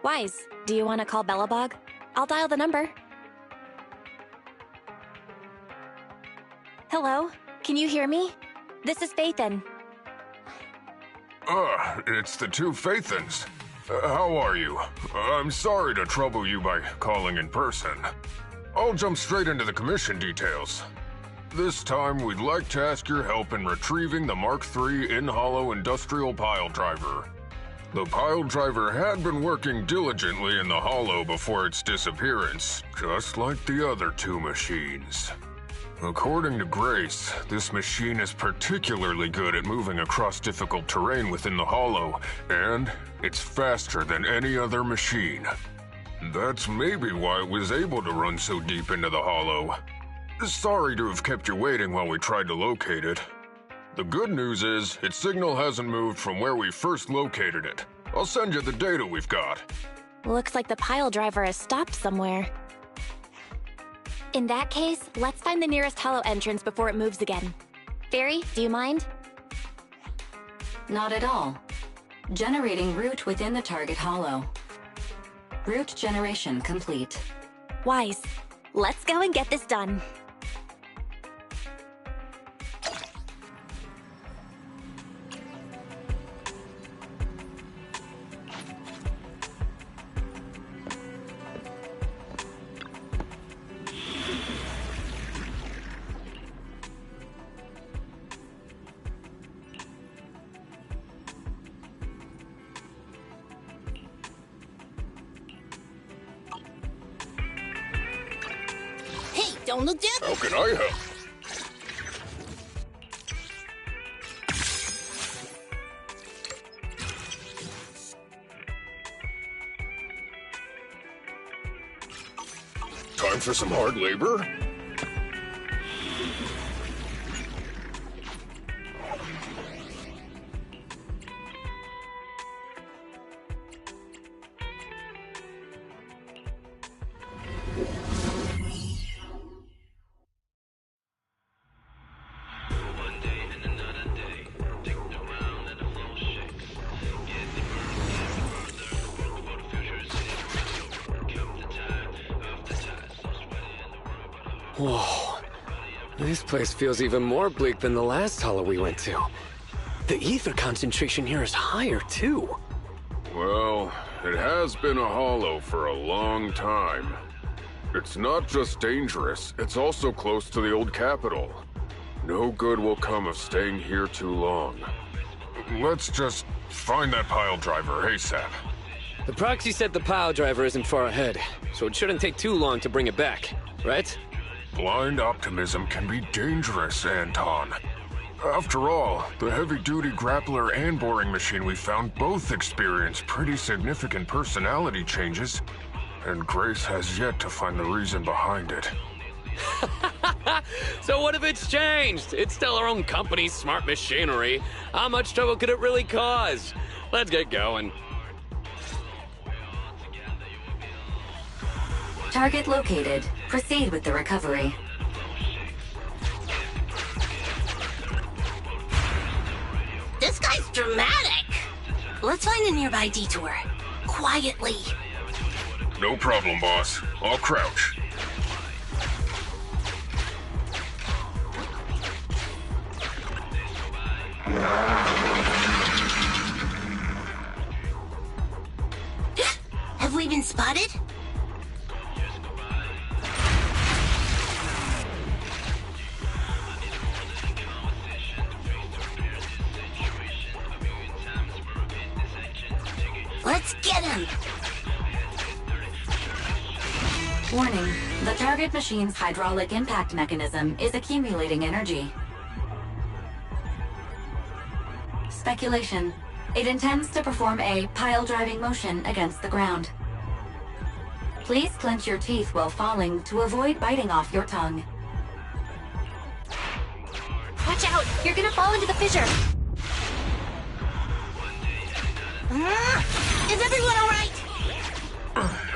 Wise, do you want to call Bellabog? I'll dial the number. Hello? Can you hear me? This is Faithin. It's the two Faithins. How are you? I'm sorry to trouble you by calling in person. I'll jump straight into the commission details. This time, we'd like to ask your help in retrieving the Mark III in-hollow industrial pile driver. The pile driver had been working diligently in the hollow before its disappearance, just like the other two machines. According to Grace, this machine is particularly good at moving across difficult terrain within the hollow, and it's faster than any other machine. That's maybe why it was able to run so deep into the hollow. Sorry to have kept you waiting while we tried to locate it. The good news is, its signal hasn't moved from where we first located it. I'll send you the data we've got. Looks like the pile driver has stopped somewhere. In that case, let's find the nearest hollow entrance before it moves again. Fairy, do you mind? Not at all. Generating route within the target hollow. Route generation complete. Wise, let's go and get this done. Don't look down. How can I help? Time for some hard labor? Whoa. This place feels even more bleak than the last hollow we went to. The ether concentration here is higher, too. Well, it has been a hollow for a long time. It's not just dangerous, it's also close to the old capital. No good will come of staying here too long. Let's just find that pile driver ASAP. The proxy said the pile driver isn't far ahead, so it shouldn't take too long to bring it back, right? Blind optimism can be dangerous, Anton. After all, the heavy-duty grappler and boring machine we found both experienced pretty significant personality changes, and Grace has yet to find the reason behind it. So what if it's changed? It's still our own company's smart machinery. How much trouble could it really cause? Let's get going. Target located. Proceed with the recovery. This guy's dramatic. Let's find a nearby detour. Quietly. No problem, boss. I'll crouch. Have we been spotted? Let's get him! Warning, the target machine's hydraulic impact mechanism is accumulating energy. Speculation. It intends to perform a pile-driving motion against the ground. Please clench your teeth while falling to avoid biting off your tongue. Watch out! You're gonna fall into the fissure! Is everyone alright?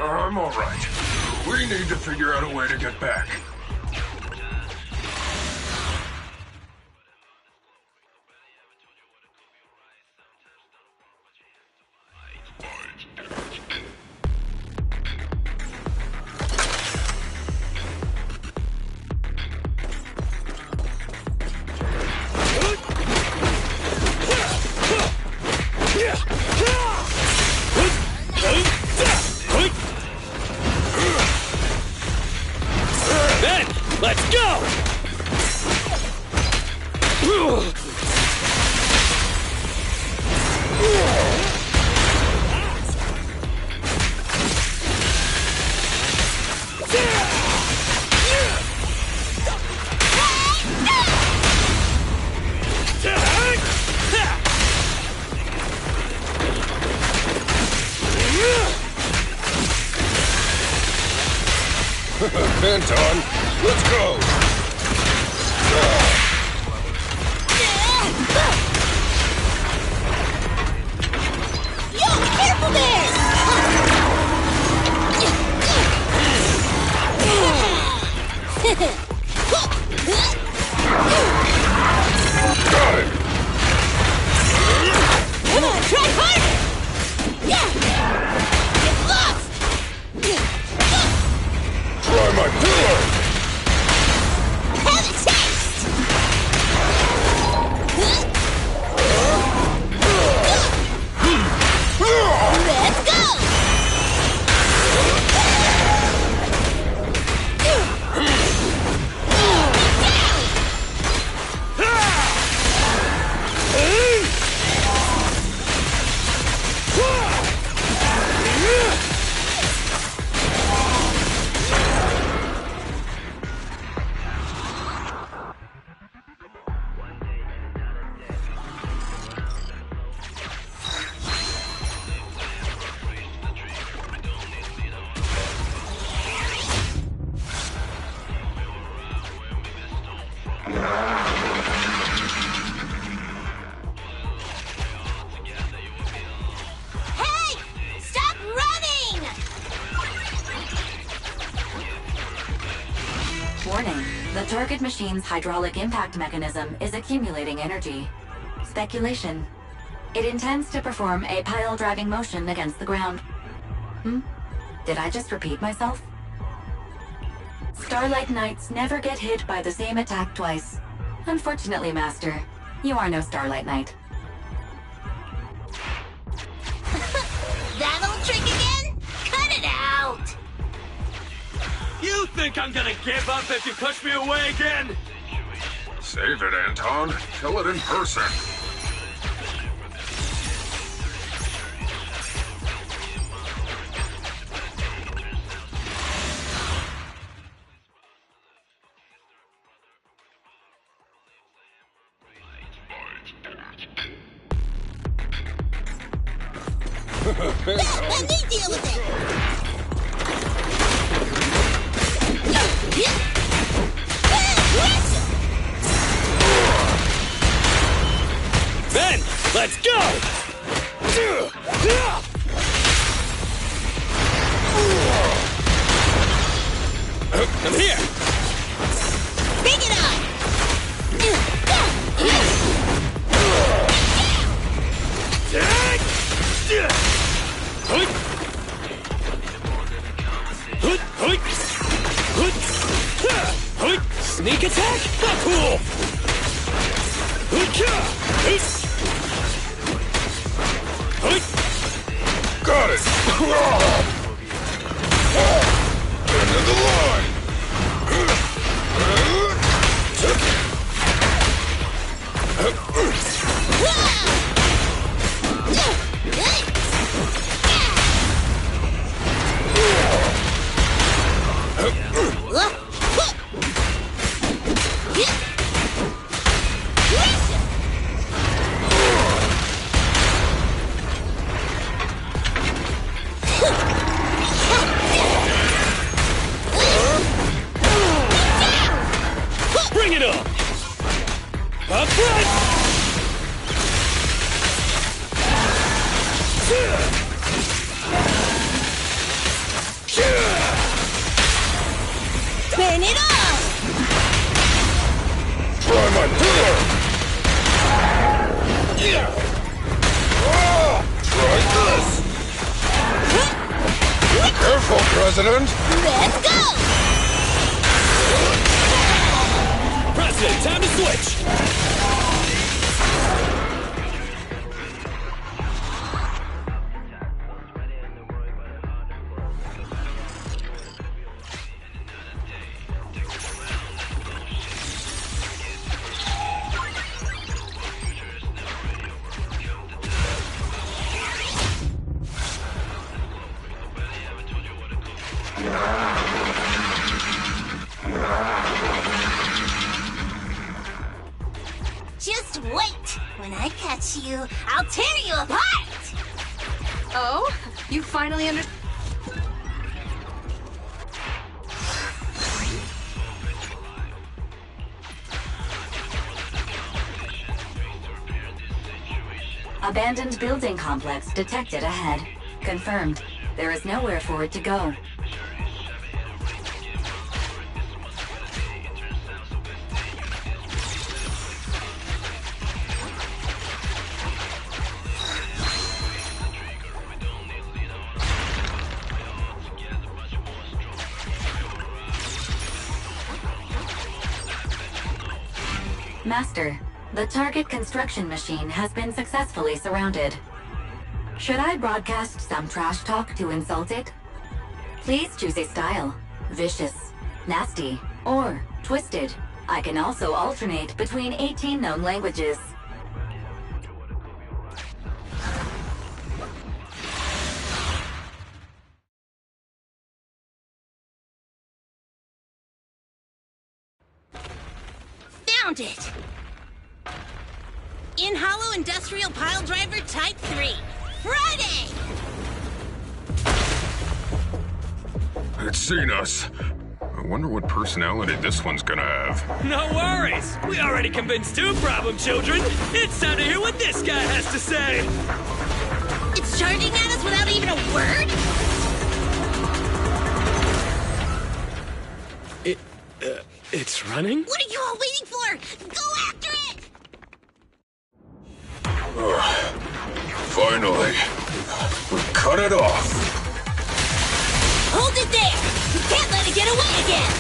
I'm alright. We need to figure out a way to get back. Anton, let's go! Yo, careful there! Got it! Come on, try harder! Yeah! Get lost! Try my pillar! Have a taste! Let's go! Hey! Stop running! Warning. The target machine's hydraulic impact mechanism is accumulating energy. Speculation. It intends to perform a pile-driving motion against the ground. Did I just repeat myself? Starlight Knights never get hit by the same attack twice. Unfortunately, Master, you are no Starlight Knight. That old trick again? Cut it out! You think I'm gonna give up if you push me away again? Save it, Anton. Kill it in person. Let me deal with it! Then, let's go! I'm here! Bring it on! Sneak attack? Not cool! Got it! End of the line! Bring it up! Up front! Turn it on! Try my pillar! Try this! Careful, President! Let's go! President, time to switch! Wait! When I catch you, I'll tear you apart! Oh? You finally understand? Abandoned building complex detected ahead. Confirmed. There is nowhere for it to go. Master, the target construction machine has been successfully surrounded. Should I broadcast some trash talk to insult it? Please choose a style. Vicious, nasty, or twisted. I can also alternate between 18 known languages. Found it! In Hollow Industrial Pile Driver Type 3. Friday! It's seen us. I wonder what personality this one's gonna have. No worries. We already convinced two problem children. It's time to hear what this guy has to say. It's charging at us without even a word? It's running? What are you all waiting for? Go after it! Finally. We cut it off. Hold it there! You can't let it get away again!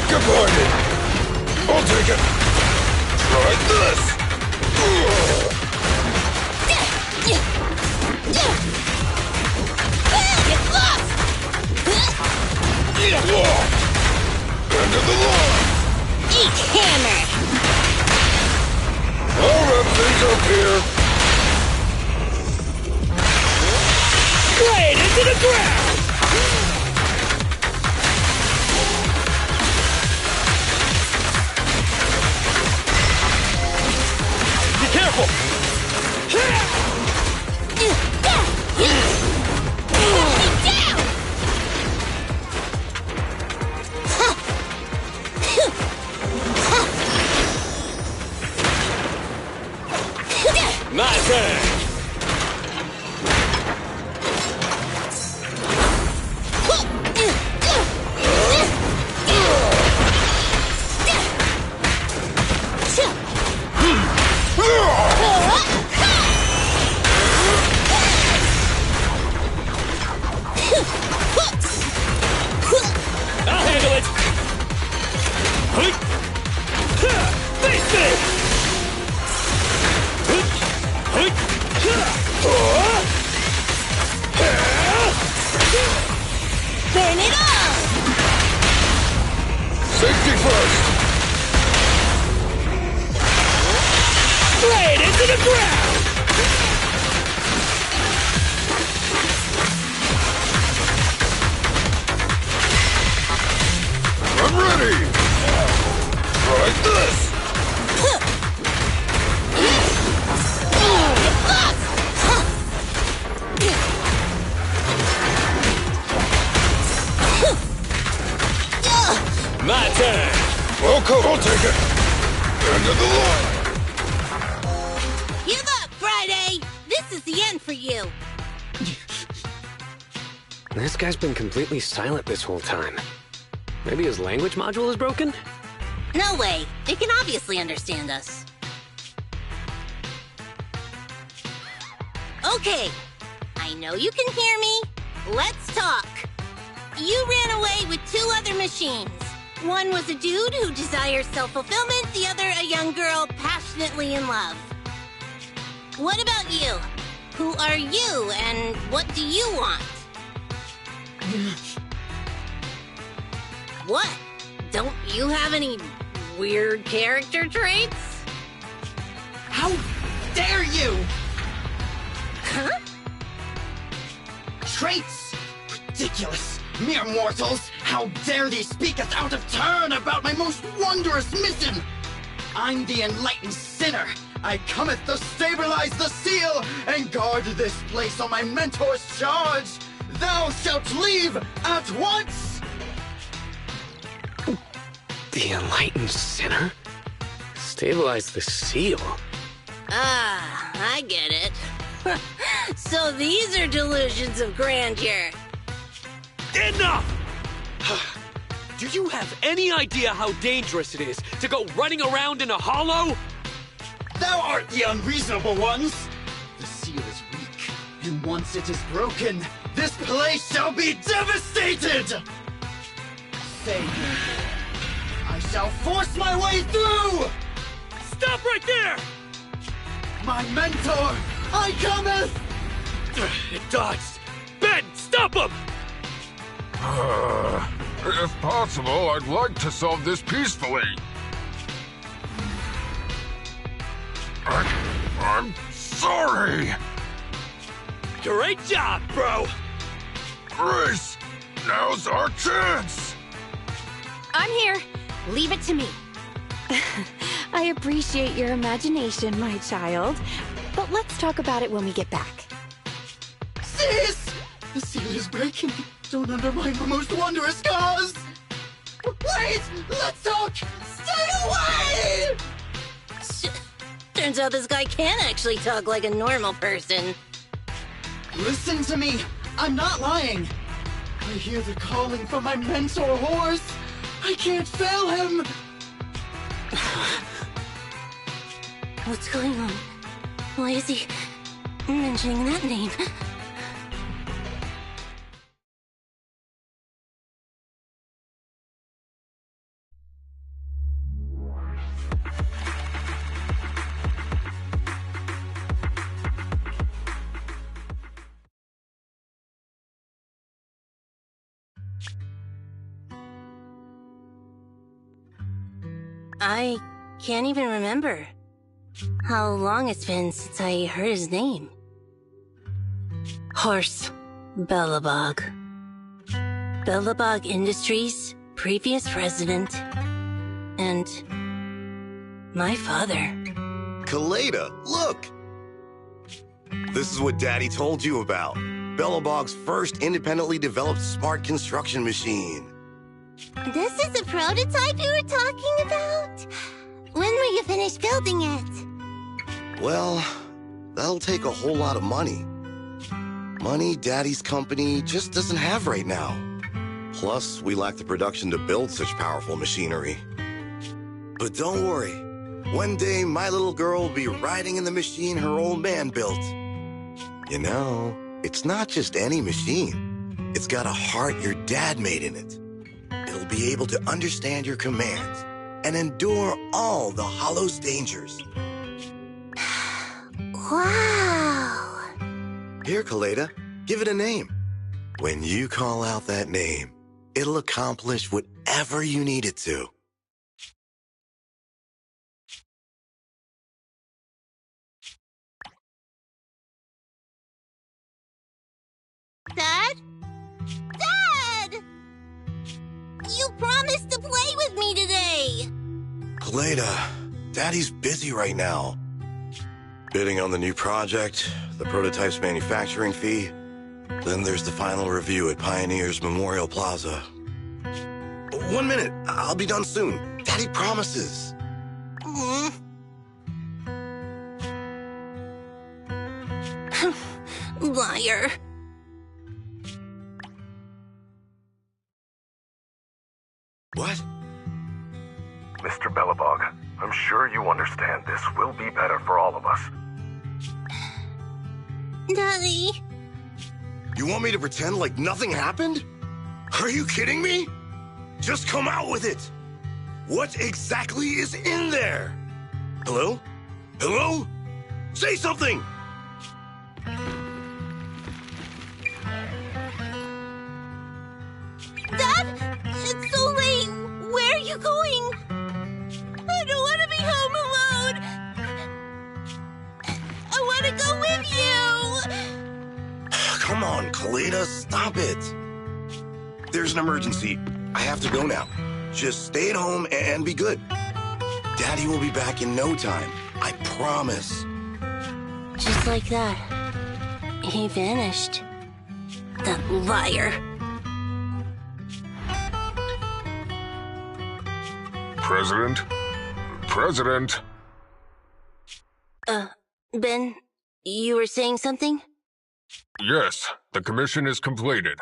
Good morning. I'll take it. Try this. Get lost! End of the line. Eat hammer! I'll wrap things up here. Straight into the ground! Be careful! My turn! I'll handle it! Face me! Burn it all! Safety first. Straight into the ground! I'm ready. Try this. My turn! Okay, I'll take it. End of the line. Give up, Friday! This is the end for you! This guy's been completely silent this whole time. Maybe his language module is broken? No way! It can obviously understand us. Okay, I know you can hear me. Let's talk. You ran away with two other machines. One was a dude who desires self-fulfillment, the other a young girl passionately in love. What about you? Who are you, and what do you want? What? Don't you have any weird character traits? How dare you! traits! Ridiculous! Mere mortals! How dare thee speak us out of turn about my most wondrous mission! I'm the enlightened sinner! I cometh to stabilize the seal and guard this place on my mentor's charge! Thou shalt leave at once! The enlightened sinner? Stabilize the seal? Ah, I get it. So these are delusions of grandeur. Enough! Do you have any idea how dangerous it is to go running around in a hollow? Thou art the unreasonable ones! The seal is weak, and once it is broken, this place shall be devastated! Say no more. I shall force my way through! Stop right there! My mentor, I cometh! It dodged. Ben, stop him! If possible, I'd like to solve this peacefully. I'm sorry! Great job, bro! Grace, now's our chance! I'm here. Leave it to me. I appreciate your imagination, my child. But let's talk about it when we get back. Sis! The seal is breaking. Don't undermine my most wondrous cause! Wait! Let's talk! Stay away! Turns out this guy can actually talk like a normal person. Listen to me! I'm not lying! I hear the calling from my mentor horse! I can't fail him! What's going on? Why is he mentioning that name? I can't even remember how long it's been since I heard his name. Horse Belobog. Belobog Industries, previous president, and my father. Kaleda, look! This is what Daddy told you about. Belobog's first independently developed smart construction machine. This is the prototype you were talking about? When will you finish building it? Well, that'll take a whole lot of money. Money Daddy's company just doesn't have right now. Plus, we lack the production to build such powerful machinery. But don't worry. One day, my little girl will be riding in the machine her old man built. You know, it's not just any machine. It's got a heart your dad made in it. It'll be able to understand your commands and endure all the Hollow's dangers. Wow! Here, Kaleda, give it a name. When you call out that name, it'll accomplish whatever you need it to. Dad? Dad! You promised to play with me today! Kaleda, Daddy's busy right now. Bidding on the new project, the prototype's manufacturing fee. Then there's the final review at Pioneer's Memorial Plaza. 1 minute, I'll be done soon. Daddy promises. Liar. What? Mr. Belobog, I'm sure you understand this will be better for all of us. Daddy. You want me to pretend like nothing happened? Are you kidding me? Just come out with it. What exactly is in there? Hello? Hello? Say something! Dad? It's so late. Where are you going? I don't want to be home alone. I want to go with you. come on, Kaleda, stop it. There's an emergency. I have to go now. Just stay at home and be good. Daddy will be back in no time. I promise. Just like that, he vanished. That liar. President? President? Ben, you were saying something? Yes, the commission is completed.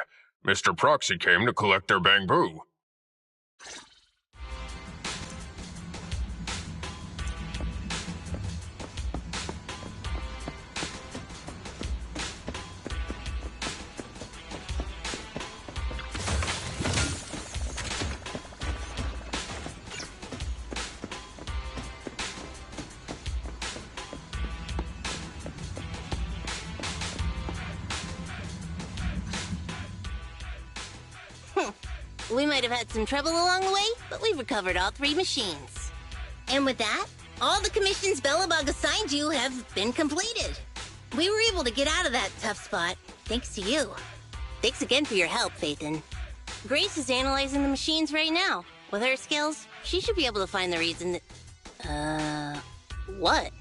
Mr. Proxy came to collect their bamboo. We might have had some trouble along the way, but we've recovered all 3 machines. And with that, all the commissions Belobog assigned you have been completed. We were able to get out of that tough spot, thanks to you. Thanks again for your help, Phaethon. Grace is analyzing the machines right now. With her skills, she should be able to find the reason that... what?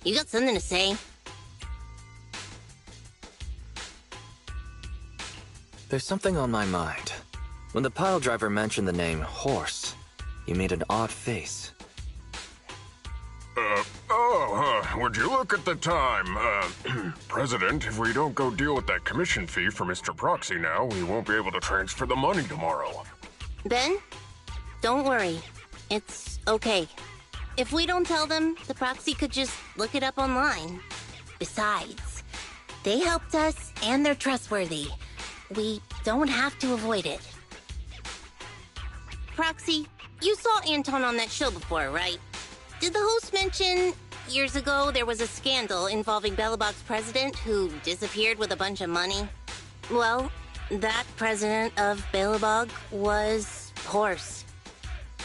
You got something to say? There's something on my mind. When the pile driver mentioned the name Horse, you made an odd face. Would you look at the time? President, if we don't go deal with that commission fee for Mr. Proxy now, we won't be able to transfer the money tomorrow. Ben, don't worry. It's okay. If we don't tell them, the Proxy could just look it up online. Besides, they helped us and they're trustworthy. We don't have to avoid it. Proxy, you saw Anton on that show before, right? Did the host mention years ago there was a scandal involving Belobog's president who disappeared with a bunch of money? Well, that president of Belobog was Horse.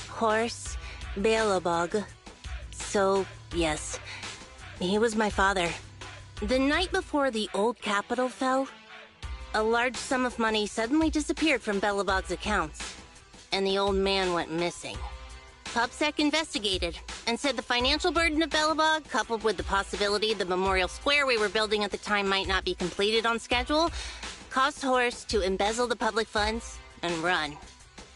Horse Belobog. So, yes, he was my father. The night before the old capital fell, a large sum of money suddenly disappeared from Belobog's accounts, and the old man went missing. PubSec investigated and said the financial burden of Belobog, coupled with the possibility the memorial square we were building at the time might not be completed on schedule, caused Horse to embezzle the public funds and run.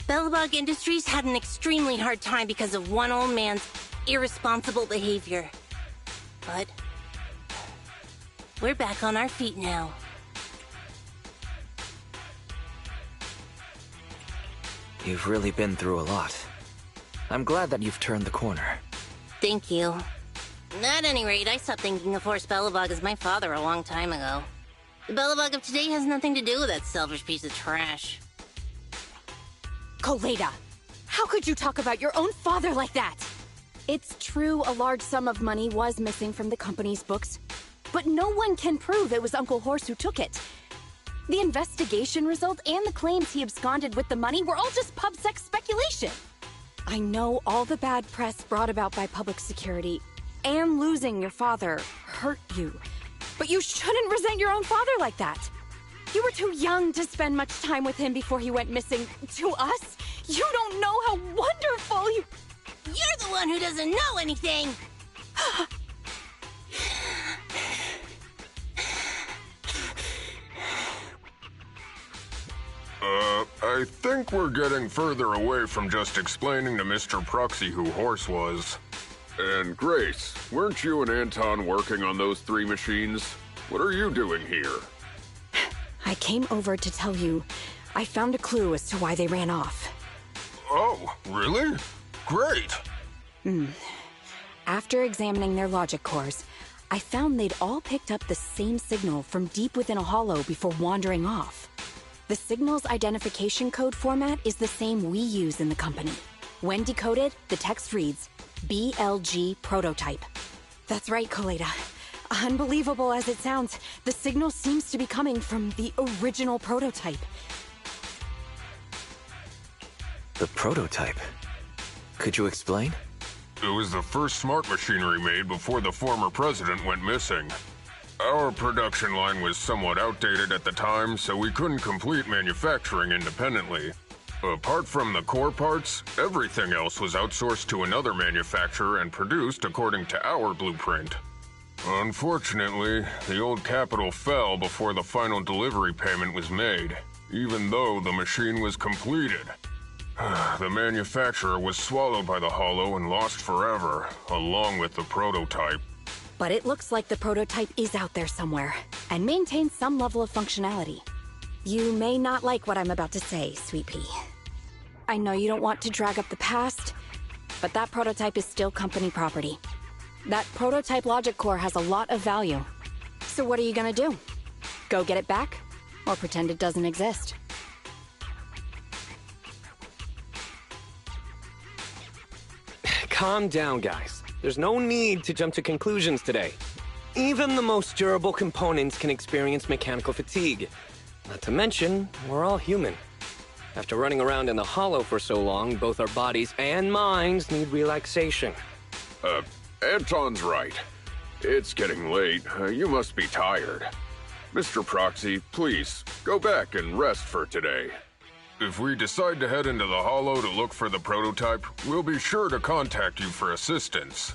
Belobog Industries had an extremely hard time because of one old man's irresponsible behavior. But we're back on our feet now. You've really been through a lot. I'm glad that you've turned the corner. Thank you. At any rate, I stopped thinking of Horse Belobog as my father a long time ago. The Belobog of today has nothing to do with that selfish piece of trash. Kaleda, how could you talk about your own father like that? It's true a large sum of money was missing from the company's books, but no one can prove it was Uncle Horse who took it. The investigation result and the claims he absconded with the money were all just PubSec speculation. I know all the bad press brought about by public security and losing your father hurt you, but you shouldn't resent your own father like that. You were too young to spend much time with him before he went missing. To us, you don't know how wonderful you... You're the one who doesn't know anything! I think we're getting further away from just explaining to Mr. Proxy who Horse was. And Grace, weren't you and Anton working on those 3 machines? What are you doing here? I came over to tell you I found a clue as to why they ran off. Oh, really? Great! After examining their logic cores, I found they'd all picked up the same signal from deep within a hollow before wandering off. The signal's identification code format is the same we use in the company. When decoded, the text reads, BLG prototype. That's right, Kaleda. Unbelievable as it sounds, the signal seems to be coming from the original prototype. The prototype? Could you explain? It was the first smart machinery made before the former president went missing. Our production line was somewhat outdated at the time, so we couldn't complete manufacturing independently. Apart from the core parts, everything else was outsourced to another manufacturer and produced according to our blueprint. Unfortunately, the old capital fell before the final delivery payment was made, even though the machine was completed. The manufacturer was swallowed by the Hollow and lost forever, along with the prototype. But it looks like the prototype is out there somewhere, and maintains some level of functionality. You may not like what I'm about to say, Sweet Pea. I know you don't want to drag up the past, but that prototype is still company property. That prototype logic core has a lot of value. So what are you gonna do? Go get it back? Or pretend it doesn't exist? Calm down, guys. There's no need to jump to conclusions today. Even the most durable components can experience mechanical fatigue. Not to mention, we're all human. After running around in the Hollow for so long, both our bodies and minds need relaxation. Anton's right. It's getting late. You must be tired. Mr. Proxy, please, go back and rest for today. If we decide to head into the Hollow to look for the prototype, we'll be sure to contact you for assistance.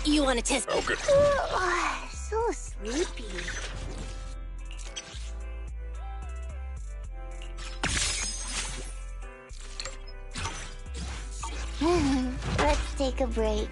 You want to test? Okay. So sleepy. Let's take a break.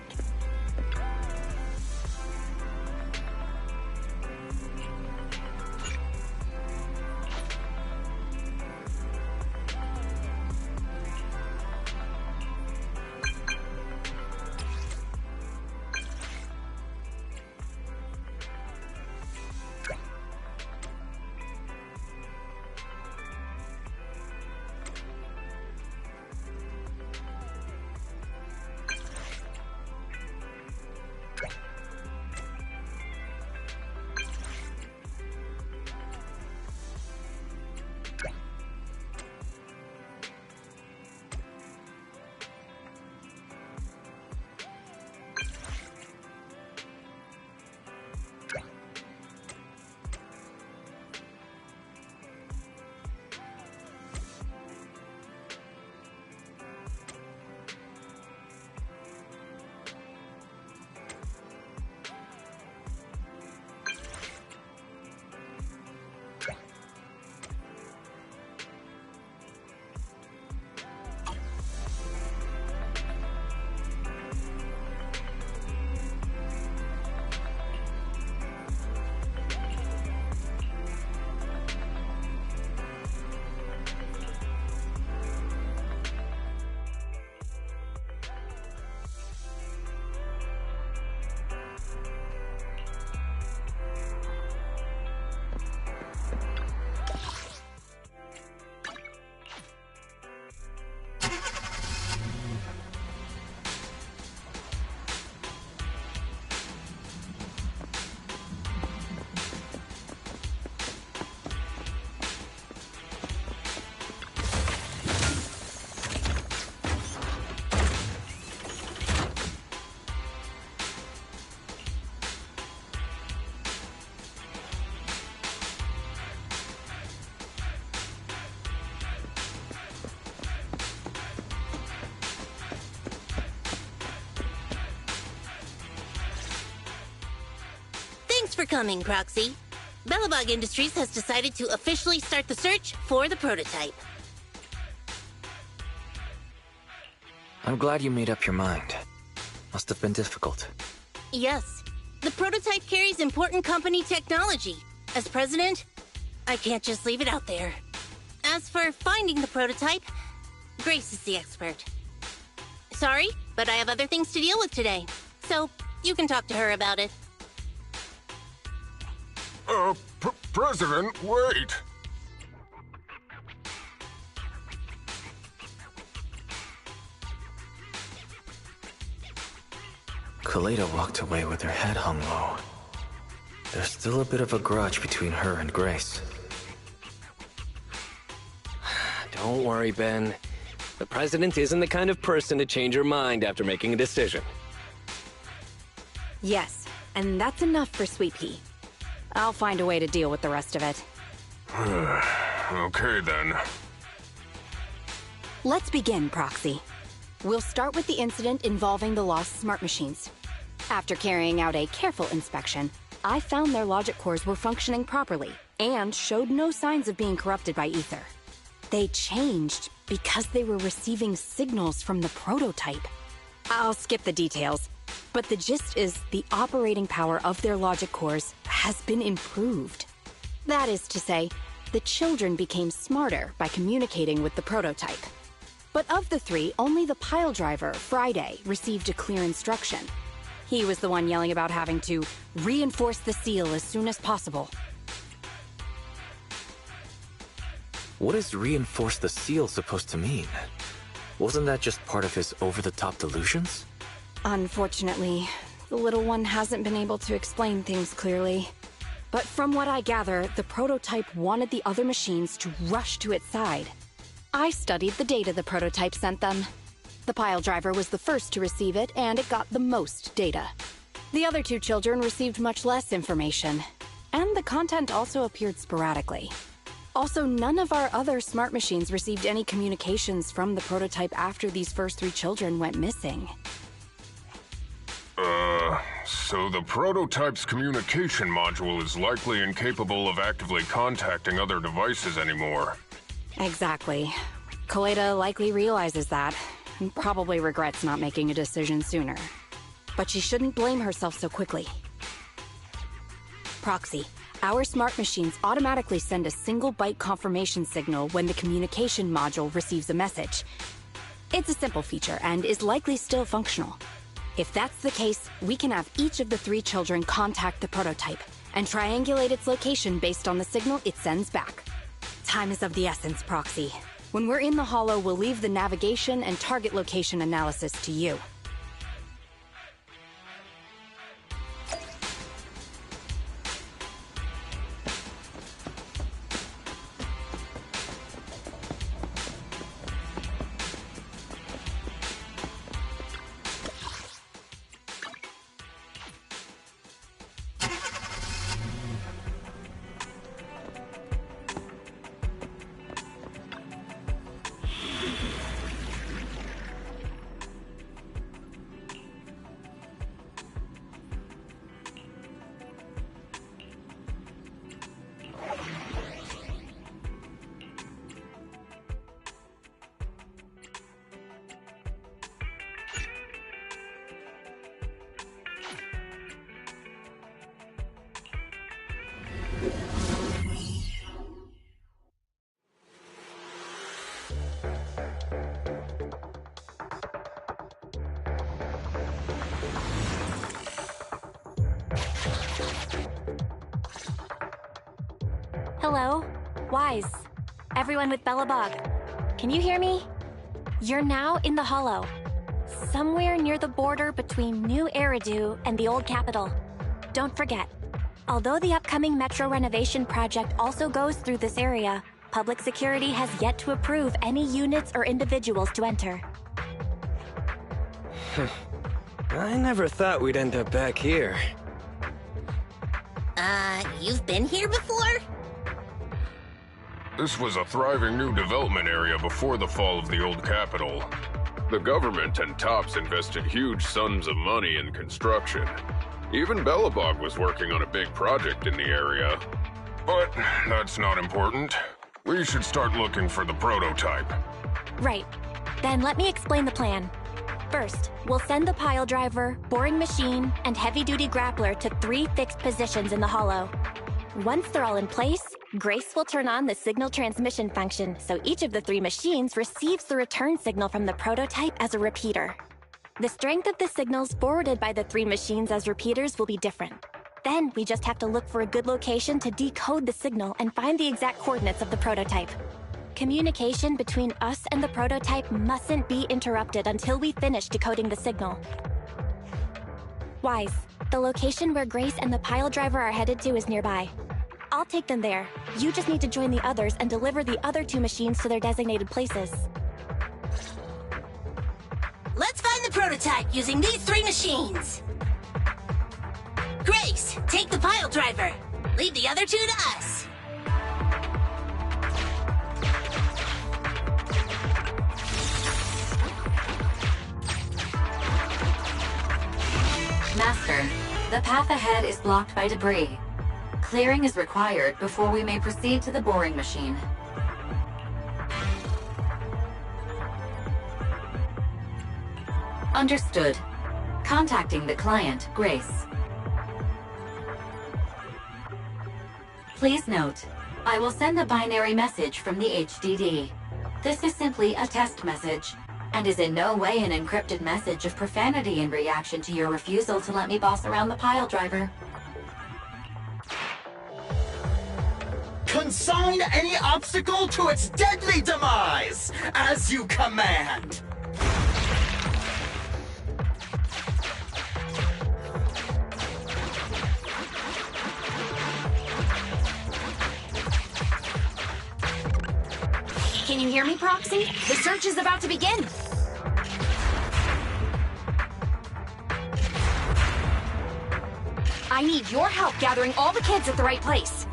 for coming, Proxy. Belobog Industries has decided to officially start the search for the prototype. I'm glad you made up your mind. Must have been difficult. Yes. The prototype carries important company technology. As president, I can't just leave it out there. As for finding the prototype, Grace is the expert. Sorry, but I have other things to deal with today. So, you can talk to her about it. President, wait! Kaleda walked away with her head hung low. There's still a bit of a grudge between her and Grace. Don't worry, Ben. The President isn't the kind of person to change her mind after making a decision. Yes, and that's enough for Sweet Pea. I'll find a way to deal with the rest of it. Okay, then. Let's begin, Proxy. We'll start with the incident involving the lost smart machines. After carrying out a careful inspection, I found their logic cores were functioning properly and showed no signs of being corrupted by ether. They changed because they were receiving signals from the prototype. I'll skip the details, but the gist is the operating power of their logic cores has been improved. That is to say, the children became smarter by communicating with the prototype. But of the three, only the pile driver, Friday, received a clear instruction. He was the one yelling about having to reinforce the seal as soon as possible. What is reinforce the seal supposed to mean? Wasn't that just part of his over-the-top delusions? Unfortunately, the little one hasn't been able to explain things clearly. But from what I gather, the prototype wanted the other machines to rush to its side. I studied the data the prototype sent them. The pile driver was the first to receive it, and it got the most data. The other two children received much less information, and the content also appeared sporadically. Also, none of our other smart machines received any communications from the prototype after these first three children went missing. So the prototype's communication module is likely incapable of actively contacting other devices anymore. Exactly. Kaleda likely realizes that, and probably regrets not making a decision sooner. But she shouldn't blame herself so quickly. Proxy, our smart machines automatically send a single byte confirmation signal when the communication module receives a message. It's a simple feature and is likely still functional. If that's the case, we can have each of the three children contact the prototype and triangulate its location based on the signal it sends back. Time is of the essence, Proxy. When we're in the Hollow, we'll leave the navigation and target location analysis to you. Hello? Wise. Everyone with Belobog. Can you hear me? You're now in the Hollow. Somewhere near the border between New Eridu and the Old Capital. Don't forget, although the upcoming metro renovation project also goes through this area, public security has yet to approve any units or individuals to enter. I never thought we'd end up back here. You've been here before? This was a thriving new development area before the fall of the old capital. The government and TOPS invested huge sums of money in construction. Even Belobog was working on a big project in the area. But that's not important. We should start looking for the prototype. Right. Then let me explain the plan. First, we'll send the pile driver, boring machine, and heavy-duty grappler to 3 fixed positions in the hollow. Once they're all in place, Grace will turn on the signal transmission function, so each of the 3 machines receives the return signal from the prototype as a repeater. The strength of the signals forwarded by the 3 machines as repeaters will be different. Then we just have to look for a good location to decode the signal and find the exact coordinates of the prototype. Communication between us and the prototype mustn't be interrupted until we finish decoding the signal. Wise, the location where Grace and the pile driver are headed to is nearby. I'll take them there. You just need to join the others and deliver the other 2 machines to their designated places. Let's find the prototype using these 3 machines. Grace, take the pile driver. Leave the other 2 to us. Master, the path ahead is blocked by debris. Clearing is required before we may proceed to the boring machine. Understood. Contacting the client, Grace. Please note, I will send a binary message from the HDD. This is simply a test message, and is in no way an encrypted message of profanity in reaction to your refusal to let me boss around the pile driver. Consign any obstacle to its deadly demise, as you command! Can you hear me, Proxy? The search is about to begin! I need your help gathering all the kids at the right place.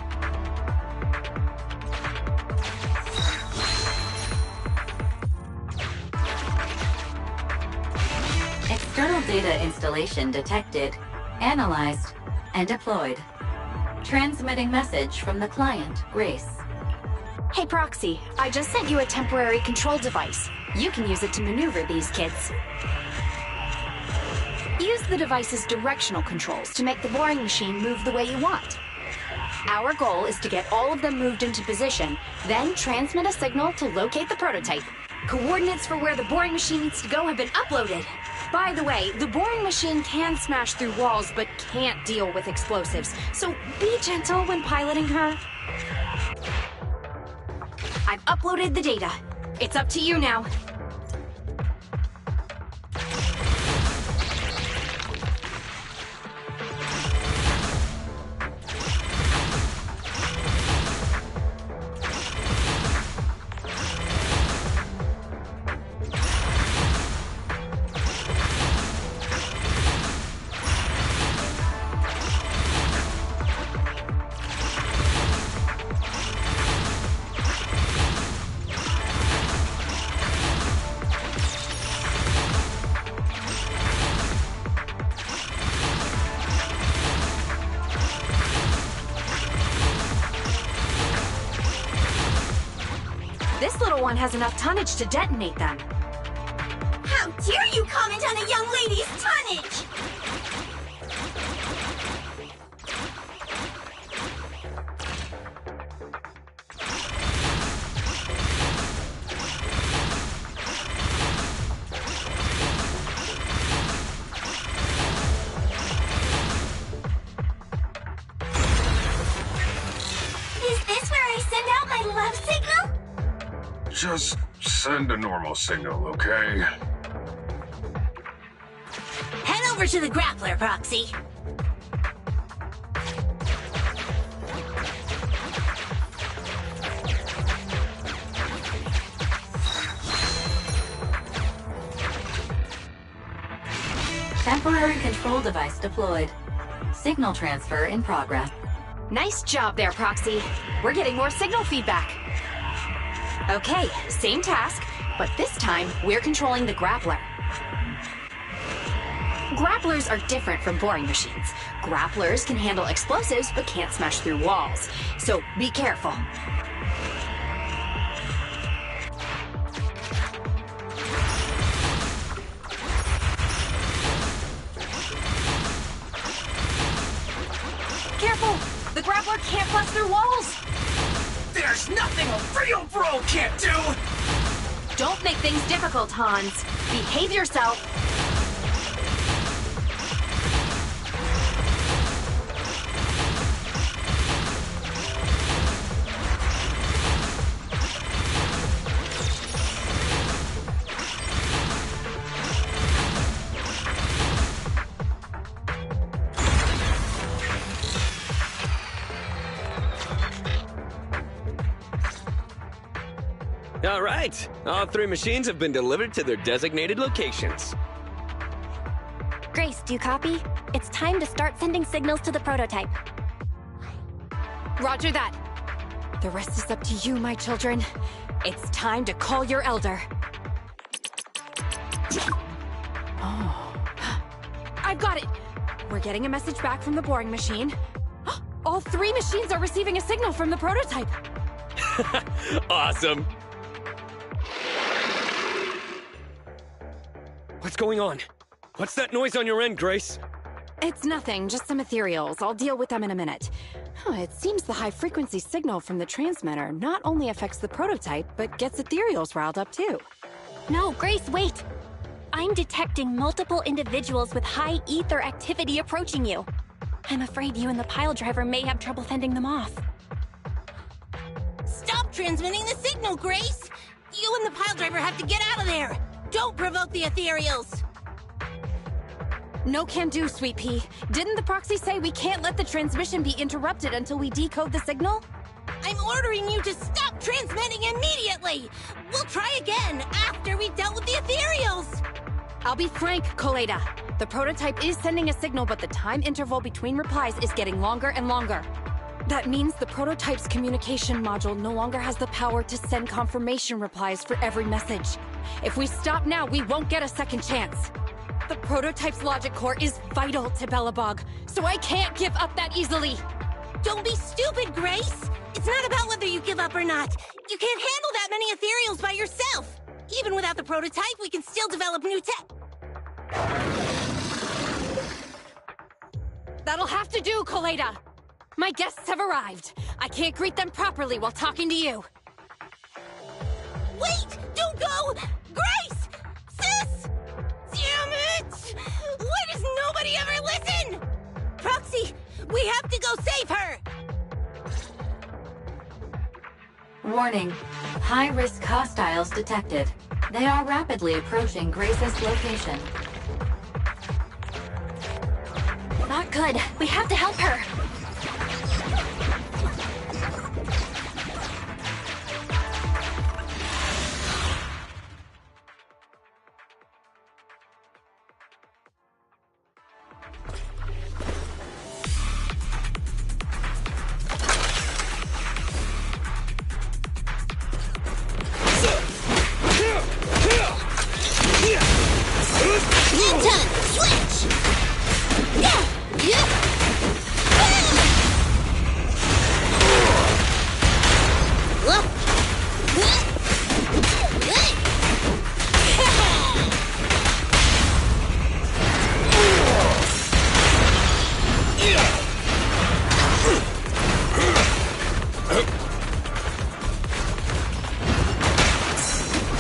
External data installation detected, analyzed, and deployed. Transmitting message from the client, Grace. Hey, Proxy, I just sent you a temporary control device. You can use it to maneuver these kids. Use the device's directional controls to make the boring machine move the way you want. Our goal is to get all of them moved into position, then transmit a signal to locate the prototype. Coordinates for where the boring machine needs to go have been uploaded. By the way, the boring machine can smash through walls but can't deal with explosives, so be gentle when piloting her. I've uploaded the data. It's up to you now. This little one has enough tonnage to detonate them. How dare you comment on a young lady's tonnage! Is this where I send out my love signal? Just send a normal signal, okay? Head over to the grappler, Proxy. Temporary control device deployed. Signal transfer in progress. Nice job there, Proxy. We're getting more signal feedback. Okay, same task, but this time we're controlling the grappler. Grapplers are different from boring machines. Grapplers can handle explosives but can't smash through walls. So be careful. Careful! The grappler can't bust through walls! There's nothing a real bro can't do! Don't make things difficult, Hans. Behave yourself. All right, all 3 machines have been delivered to their designated locations. Grace, do you copy? It's time to start sending signals to the prototype. Roger that. The rest is up to you, my children. It's time to call your elder. Oh. I've got it! We're getting a message back from the boring machine. All 3 machines are receiving a signal from the prototype. Awesome. What's going on? What's that noise on your end, Grace? It's nothing, just some ethereals. I'll deal with them in a minute. It seems the high-frequency signal from the transmitter not only affects the prototype, but gets ethereals riled up too. No, Grace, wait! I'm detecting multiple individuals with high ether activity approaching you. I'm afraid you and the pile driver may have trouble fending them off. Stop transmitting the signal, Grace! You and the pile driver have to get out of there! Don't provoke the ethereals! No can do, Sweet Pea. Didn't the proxy say we can't let the transmission be interrupted until we decode the signal? I'm ordering you to stop transmitting immediately! We'll try again after we've dealt with the ethereals! I'll be frank, Koleda. The prototype is sending a signal, but the time interval between replies is getting longer and longer. That means the prototype's communication module no longer has the power to send confirmation replies for every message. If we stop now, we won't get a second chance. The prototype's logic core is vital to Belobog, so I can't give up that easily. Don't be stupid, Grace! It's not about whether you give up or not. You can't handle that many ethereals by yourself. Even without the prototype, we can still develop new tech. That'll have to do, Koleda. My guests have arrived. I can't greet them properly while talking to you. Wait! Don't go! Grace! Sis! Damn it! Why does nobody ever listen? Proxy, we have to go save her! Warning. High-risk hostiles detected. They are rapidly approaching Grace's location. Not good. We have to help her. Anton, switch!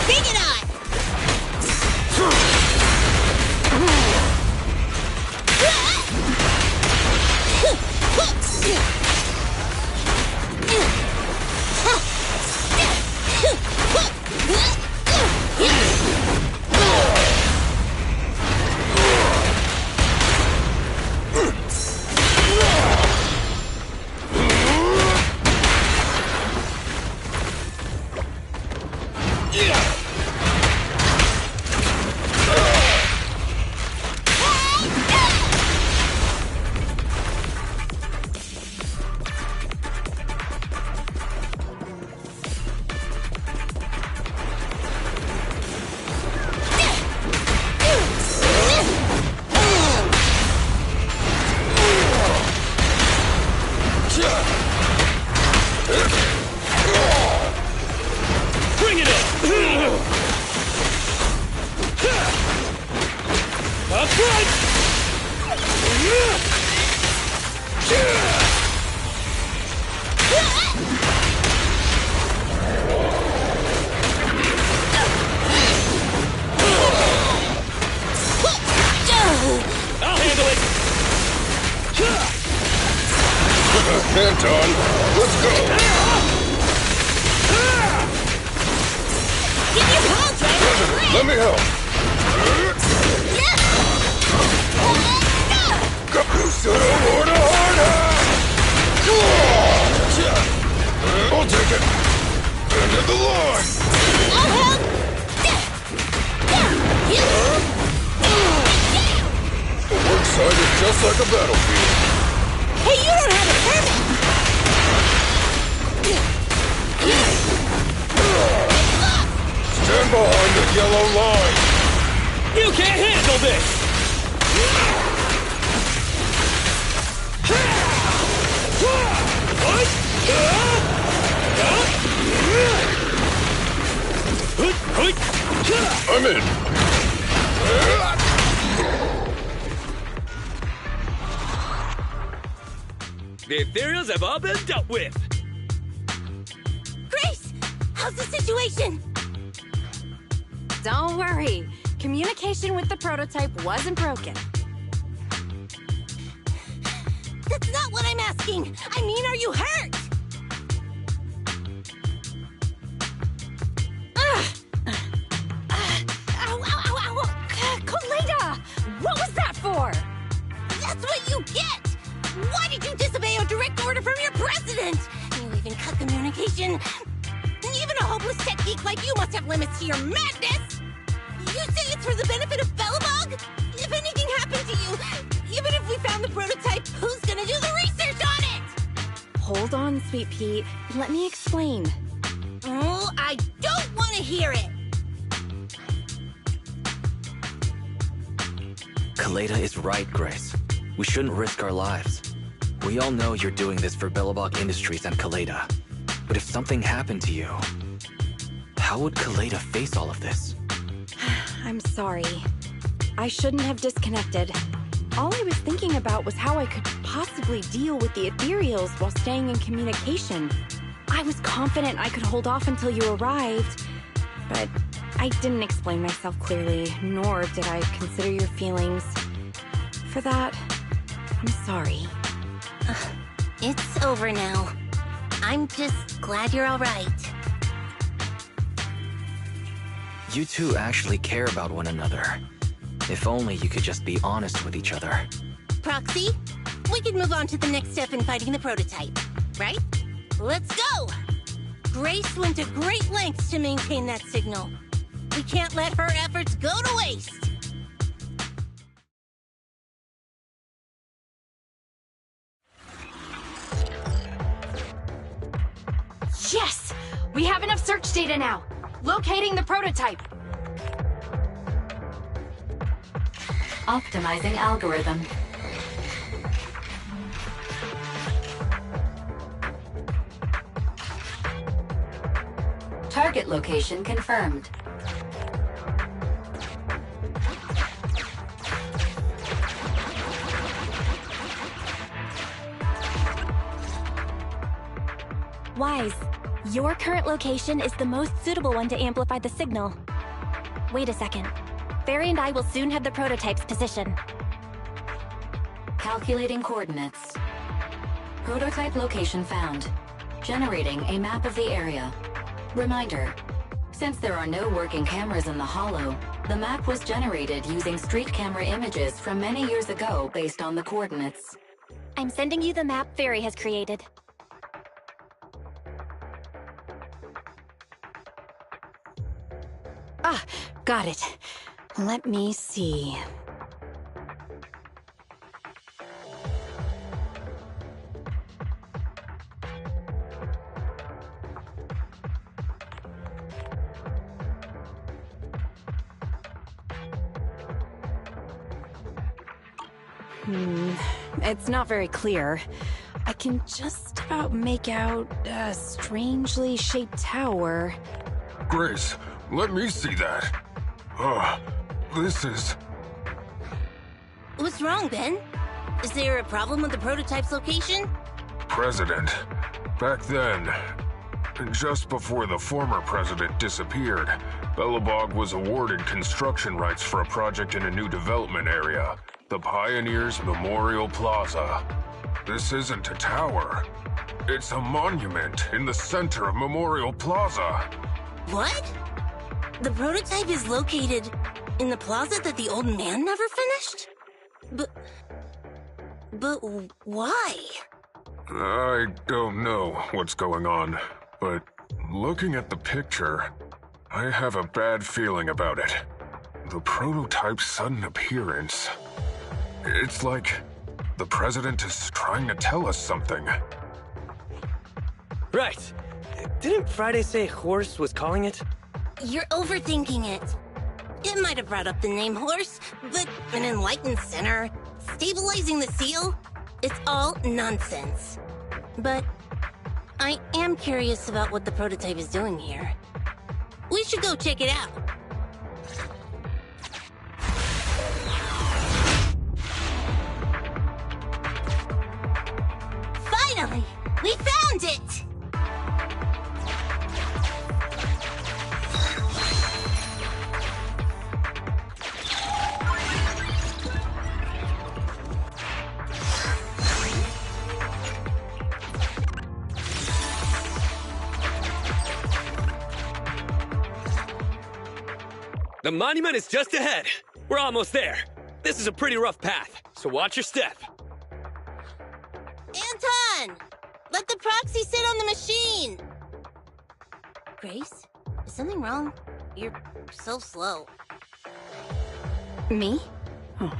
Bring it on! front! I'll handle it! Anton, let's go! Get your palms right. Let me help! You should've worn a hard hat! I'll take it! End of the line! I'll help! The work site is just like a battlefield. Hey, you don't have a permit! Stand behind the yellow line! You can't handle this! I'm in! The ethereals have all been dealt with! Grace! How's the situation? Don't worry. Communication with the prototype wasn't broken. That's not what I'm asking! I mean, are you hurt? Ow, ow, ow, ow! Kaleda! What was that for? That's what you get! Why did you disobey a direct order from your president? You even cut communication. Even a hopeless tech geek like you must have limits to your madness! You say it's for the benefit of Belobog? If anything happened to you, even if we found the prototype, who's gonna do the research on it? Hold on, Sweet Pete. Let me explain. Oh, I don't want to hear it! Kaleda is right, Grace. We shouldn't risk our lives. We all know you're doing this for Belobog Industries and Kaleda. But if something happened to you, how would Kaleda face all of this? I'm sorry. I shouldn't have disconnected. All I was thinking about was how I could possibly deal with the ethereals while staying in communication. I was confident I could hold off until you arrived, but I didn't explain myself clearly, nor did I consider your feelings. For that, I'm sorry. It's over now. I'm just glad you're all right. You two actually care about one another. If only you could just be honest with each other. Proxy, we can move on to the next step in fighting the prototype, right? Let's go! Grace went to great lengths to maintain that signal. We can't let her efforts go to waste. Yes! We have enough search data now. Locating the prototype. Optimizing algorithm. Target location confirmed. Wise, your current location is the most suitable one to amplify the signal. Wait a second. Barry and I will soon have the prototype's position. Calculating coordinates. Prototype location found. Generating a map of the area. Reminder, since there are no working cameras in the Hollow, the map was generated using street camera images from many years ago based on the coordinates. I'm sending you the map Barry has created. Ah, got it. Let me see. It's not very clear. I can just about make out a strangely shaped tower. Grace, let me see that. This is... What's wrong, Ben? Is there a problem with the prototype's location? President. Back then, just before the former president disappeared, Belobog was awarded construction rights for a project in a new development area, the Pioneers Memorial Plaza. This isn't a tower. It's a monument in the center of Memorial Plaza. What? The prototype is located in the plaza that the old man never finished? But why? I don't know what's going on, but looking at the picture, I have a bad feeling about it. The prototype's sudden appearance. It's like the president is trying to tell us something. Right. Didn't Friday say Horse was calling it? You're overthinking it. It might have brought up the name Horse, but an enlightened center, stabilizing the seal, it's all nonsense. But I am curious about what the prototype is doing here. We should go check it out. Finally! We found it! The monument is just ahead. We're almost there. This is a pretty rough path, so watch your step. Anton! Let the proxy sit on the machine! Grace? Is something wrong? You're so slow. Me? Oh,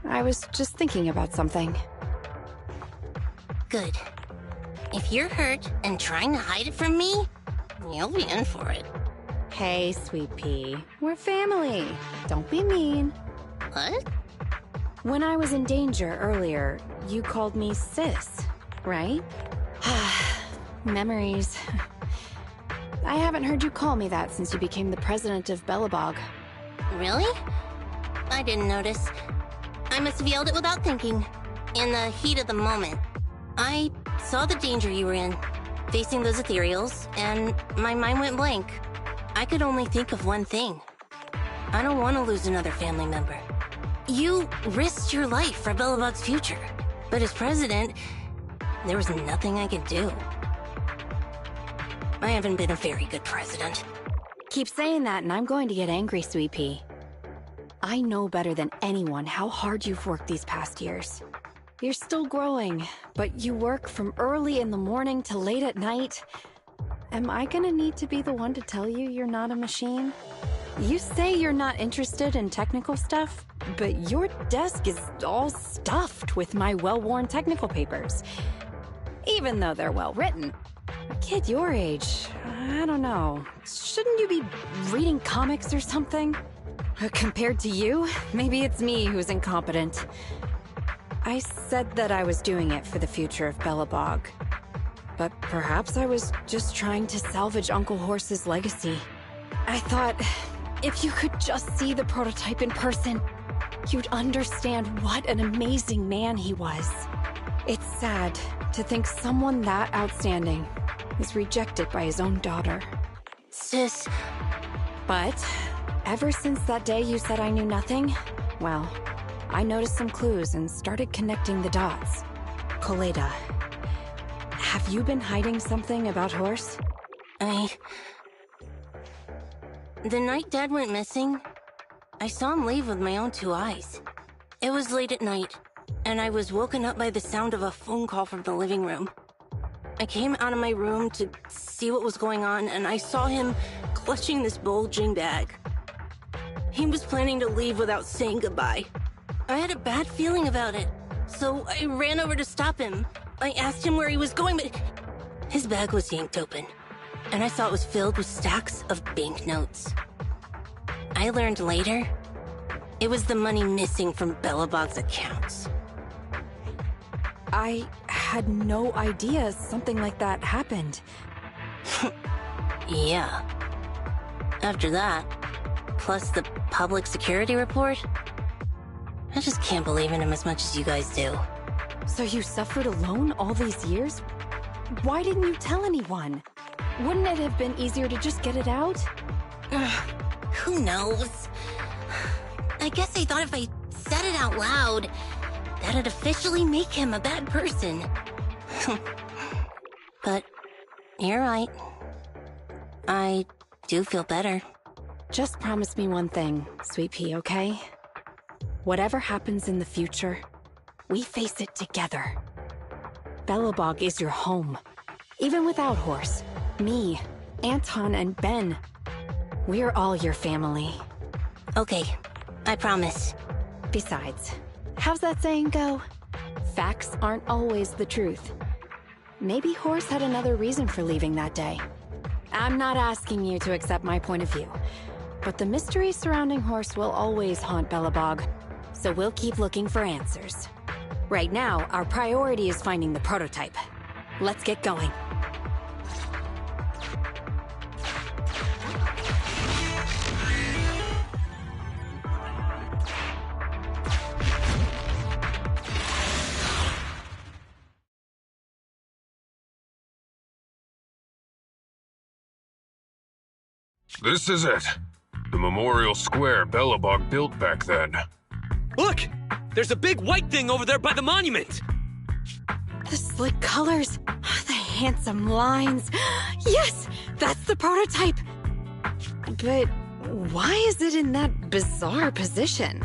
I was just thinking about something. Good. If you're hurt and trying to hide it from me, you'll be in for it. Hey, Sweet Pea. We're family. Don't be mean. What? When I was in danger earlier, you called me sis, right? Memories. I haven't heard you call me that since you became the president of Belobog. Really? I didn't notice. I must have yelled it without thinking. In the heat of the moment. I saw the danger you were in, facing those ethereals, and my mind went blank. I could only think of one thing. I don't want to lose another family member. You risked your life for Belobog's future, but as president, there was nothing I could do. I haven't been a very good president. Keep saying that and I'm going to get angry, Sweet Pea. I know better than anyone how hard you've worked these past years. You're still growing, but you work from early in the morning to late at night. Am I gonna need to be the one to tell you you're not a machine? You say you're not interested in technical stuff, but your desk is all stuffed with my well-worn technical papers. Even though they're well-written. A kid your age, I don't know. Shouldn't you be reading comics or something? Compared to you, maybe it's me who's incompetent. I said that I was doing it for the future of Belobog. But perhaps I was just trying to salvage Uncle Horse's legacy. I thought, if you could just see the prototype in person, you'd understand what an amazing man he was. It's sad to think someone that outstanding is rejected by his own daughter. Sis. But ever since that day you said I knew nothing, well, I noticed some clues and started connecting the dots. Koleda. Have you been hiding something about Horse? The night Dad went missing, I saw him leave with my own two eyes. It was late at night, and I was woken up by the sound of a phone call from the living room. I came out of my room to see what was going on, and I saw him clutching this bulging bag. He was planning to leave without saying goodbye. I had a bad feeling about it, so I ran over to stop him. I asked him where he was going, but his bag was yanked open, and I saw it was filled with stacks of banknotes. I learned later, it was the money missing from Belobog's accounts. I had no idea something like that happened. Yeah. After that, plus the public security report, I just can't believe in him as much as you guys do. So you suffered alone all these years? Why didn't you tell anyone? Wouldn't it have been easier to just get it out? Who knows? I guess I thought if I said it out loud, that'd officially make him a bad person. But you're right. I do feel better. Just promise me one thing, Sweet Pea, okay? Whatever happens in the future, we face it together. Belobog is your home. Even without Horse, me, Anton, and Ben, we're all your family. Okay, I promise. Besides, how's that saying go? Facts aren't always the truth. Maybe Horse had another reason for leaving that day. I'm not asking you to accept my point of view, but the mystery surrounding Horse will always haunt Belobog, so we'll keep looking for answers. Right now, our priority is finding the prototype. Let's get going. This is it. The memorial square Belobog built back then. Look! There's a big white thing over there by the monument! The slick colors, the handsome lines. Yes, that's the prototype. But why is it in that bizarre position?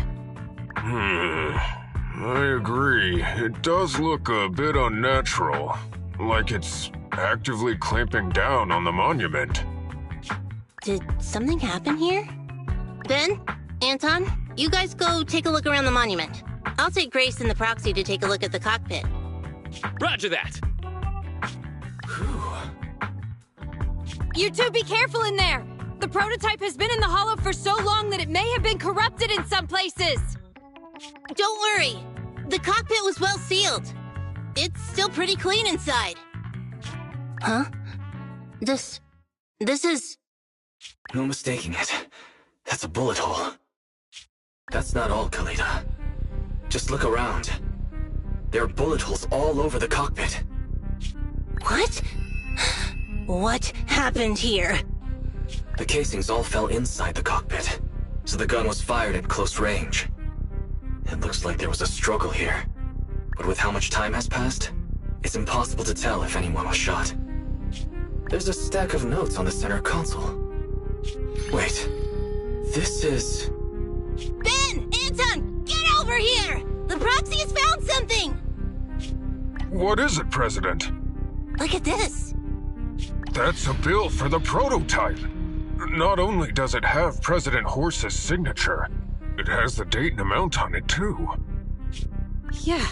I agree. It does look a bit unnatural. Like it's actively clamping down on the monument. Did something happen here? Ben? Anton? You guys go take a look around the monument. I'll take Grace and the proxy to take a look at the cockpit. Roger that! You two be careful in there! The prototype has been in the hollow for so long that it may have been corrupted in some places! Don't worry! The cockpit was well sealed. It's still pretty clean inside. Huh? This is... No mistaking it. That's a bullet hole. That's not all, Kaleda. Just look around. There are bullet holes all over the cockpit. What? What happened here? The casings all fell inside the cockpit, so the gun was fired at close range. It looks like there was a struggle here, but with how much time has passed, it's impossible to tell if anyone was shot. There's a stack of notes on the center console. Wait, this is... Ben! Anton! Get over here! The proxy has found something! What is it, President? Look at this! That's a bill for the prototype. Not only does it have President Horse's signature, it has the date and amount on it, too. Yeah,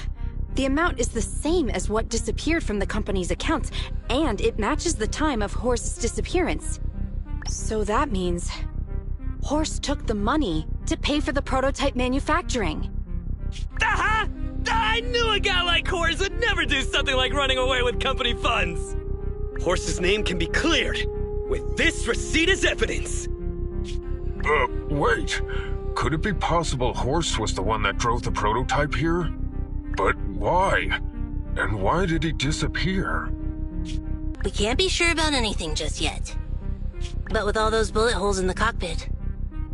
the amount is the same as what disappeared from the company's accounts, and it matches the time of Horse's disappearance. So that means Horse took the money to pay for the prototype manufacturing. Aha! I knew a guy like Horse would never do something like running away with company funds! Horse's name can be cleared, with this receipt as evidence! Wait. Could it be possible Horse was the one that drove the prototype here? But why? And why did he disappear? We can't be sure about anything just yet. But with all those bullet holes in the cockpit,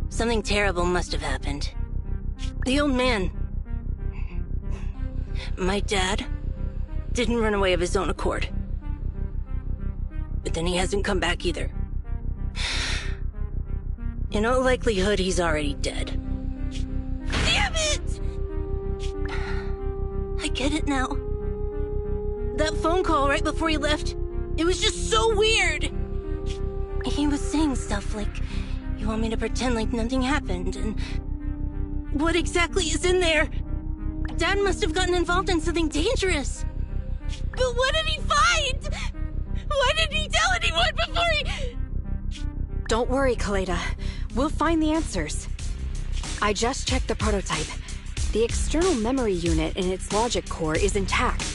something terrible must have happened. The old man... my dad didn't run away of his own accord. But then he hasn't come back either. In all likelihood, he's already dead. Damn it! I get it now. That phone call right before he left, it was just so weird. He was saying stuff like, you want me to pretend like nothing happened, and... what exactly is in there? Dad must have gotten involved in something dangerous. But what did he find? Why didn't he tell anyone before he... Don't worry, Kaleda. We'll find the answers. I just checked the prototype. The external memory unit in its logic core is intact.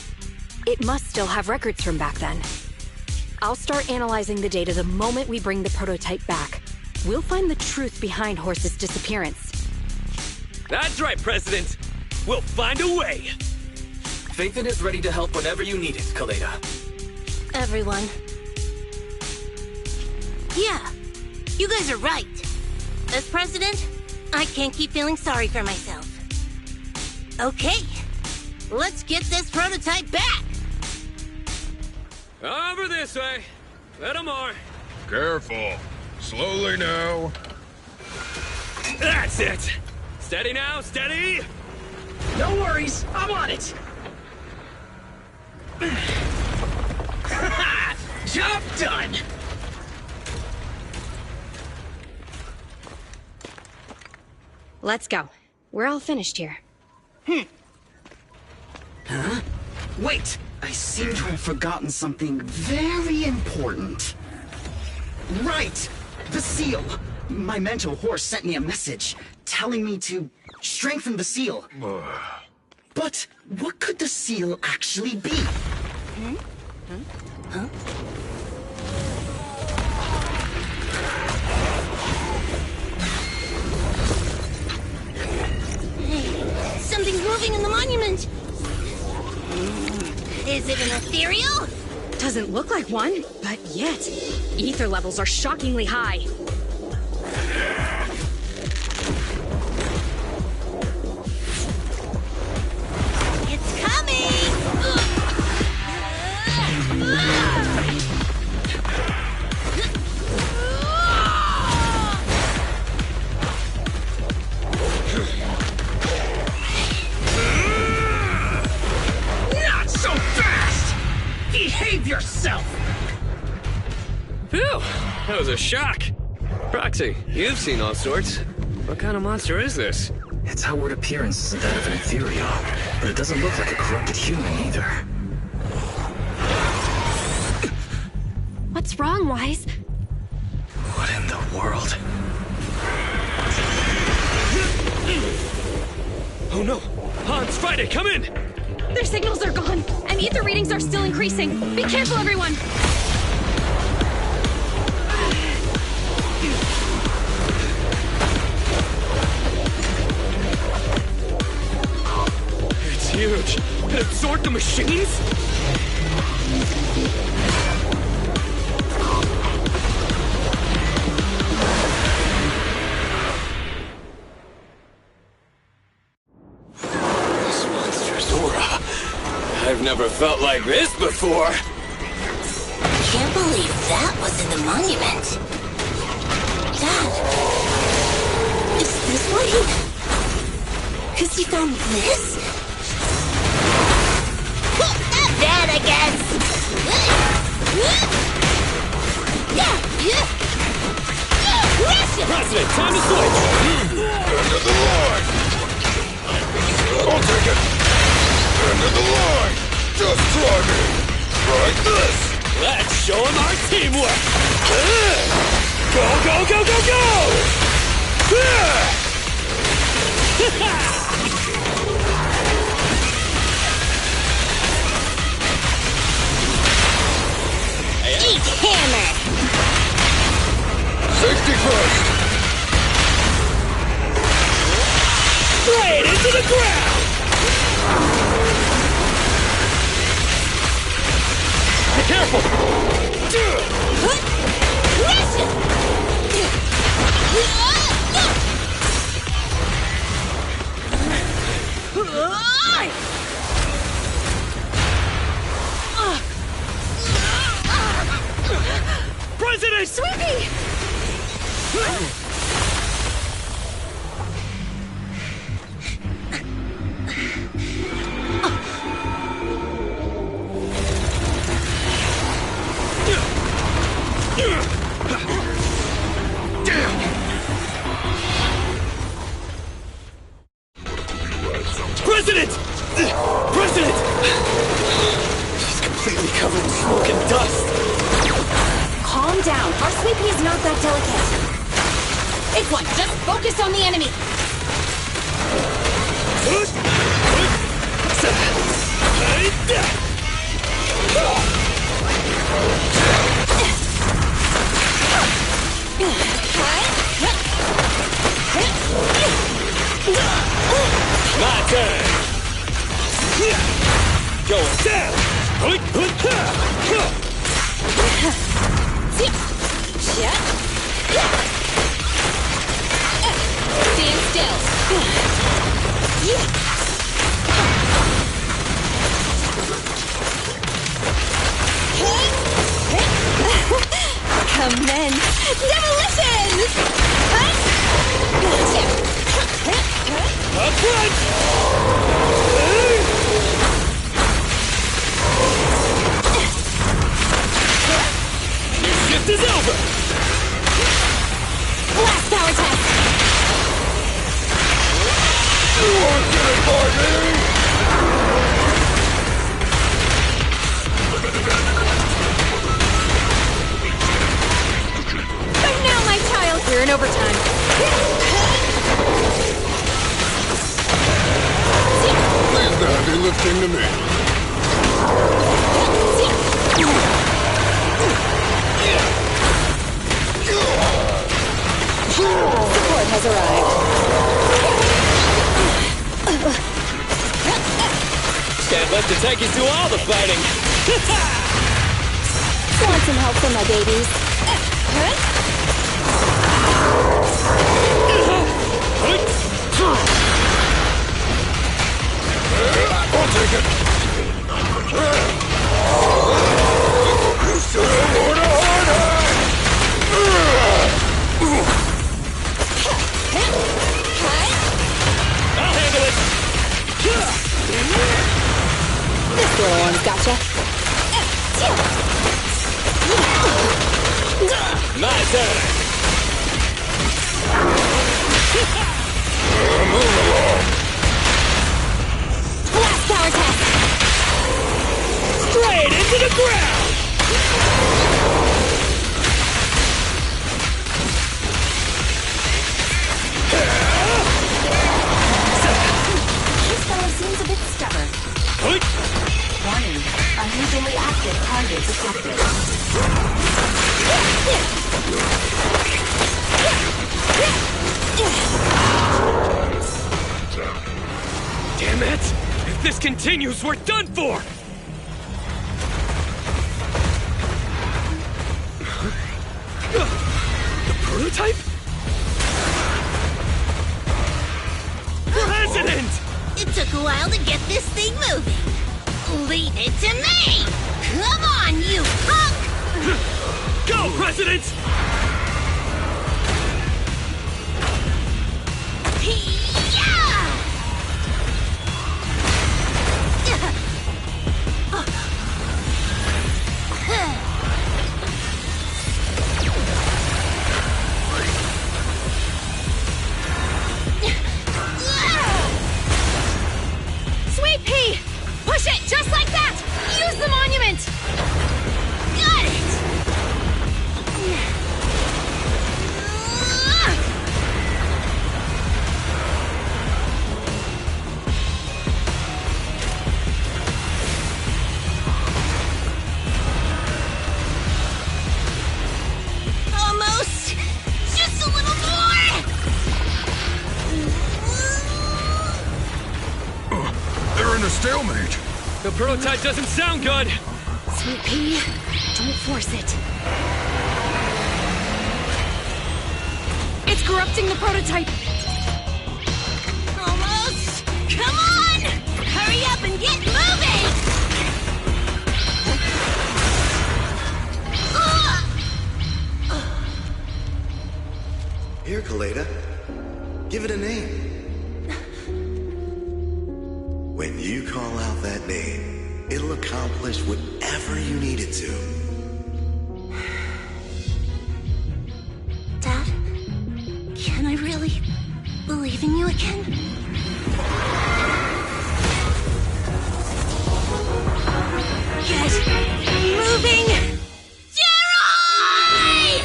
It must still have records from back then. I'll start analyzing the data the moment we bring the prototype back. We'll find the truth behind Horse's disappearance. That's right, President! We'll find a way! Phaethon is ready to help whenever you need it, Kaleda. Everyone. Yeah, you guys are right. As president, I can't keep feeling sorry for myself. Okay, let's get this prototype back! Over this way. Little more. Careful. Slowly now. That's it! Steady now, steady! No worries, I'm on it! Job done! Let's go. We're all finished here. Huh? Wait! I seem to have forgotten something very important. Right! The seal! My mentor horse sent me a message, telling me to strengthen the seal. But what could the seal actually be? Huh? Hey, something's moving in the monument! Is it an ethereal? Doesn't look like one, but yet, ether levels are shockingly high. It's coming! Not so fast! Behave yourself! Phew! That was a shock. Proxy, you've seen all sorts. What kind of monster is this? Its outward appearance is that of an ethereal, but it doesn't look like a corrupted human either. What's wrong, Wise? What in the world? Oh no! Hans, Friday, come in! Their signals are gone, and ether readings are still increasing. Be careful, everyone! It's huge. It absorbed the machines? This monster's aura. I've never felt like this before. Can't believe that was in the monument. Dad, is this what he... Cause he found this? Not bad, I guess. President, time to switch! End of the line! I'll take it! End of the line! Just try me! Like this! Let's show him our teamwork! Go, go, go, go, go! Eat hammer! Safety first! Straight into the ground! Be careful! President! Sweepy! President! President! She's completely covered in smoke and dust. Calm down. Our sweepy is not that delicate. It's one. Just focus on the enemy. My turn! Stand still. Commence demolition! Up front! Your shift is over! Blast power test! You won't get it by me! But now, my child, we're in overtime. Leave the heavy lifting to me. Support has arrived. Can't let the techies do all the fighting! Want some help from my babies? I'll take it. Still more to I'll handle it! This little one's gotcha. My turn! move along. Blast power test! Straight into the ground! This fellow seems a bit stubborn. Warning, unusually active target detected. Damn it! If this continues, we're done for! The prototype? President! It took a while to get this thing moving. Leave it to me! Come on, you punk! Go, President! Sweet pea! Push it just like that! Use the monument! Got it! Almost! Just a little more! They're in a stalemate. The prototype doesn't sound good! Sweet pea, don't force it. It's corrupting the prototype! Almost! Come on! Hurry up and get moving! Here, Kaleda. Give it a name. When you call out that name, it'll accomplish whatever you need it to. Dad, can I really believe in you again? Get moving! Jerry!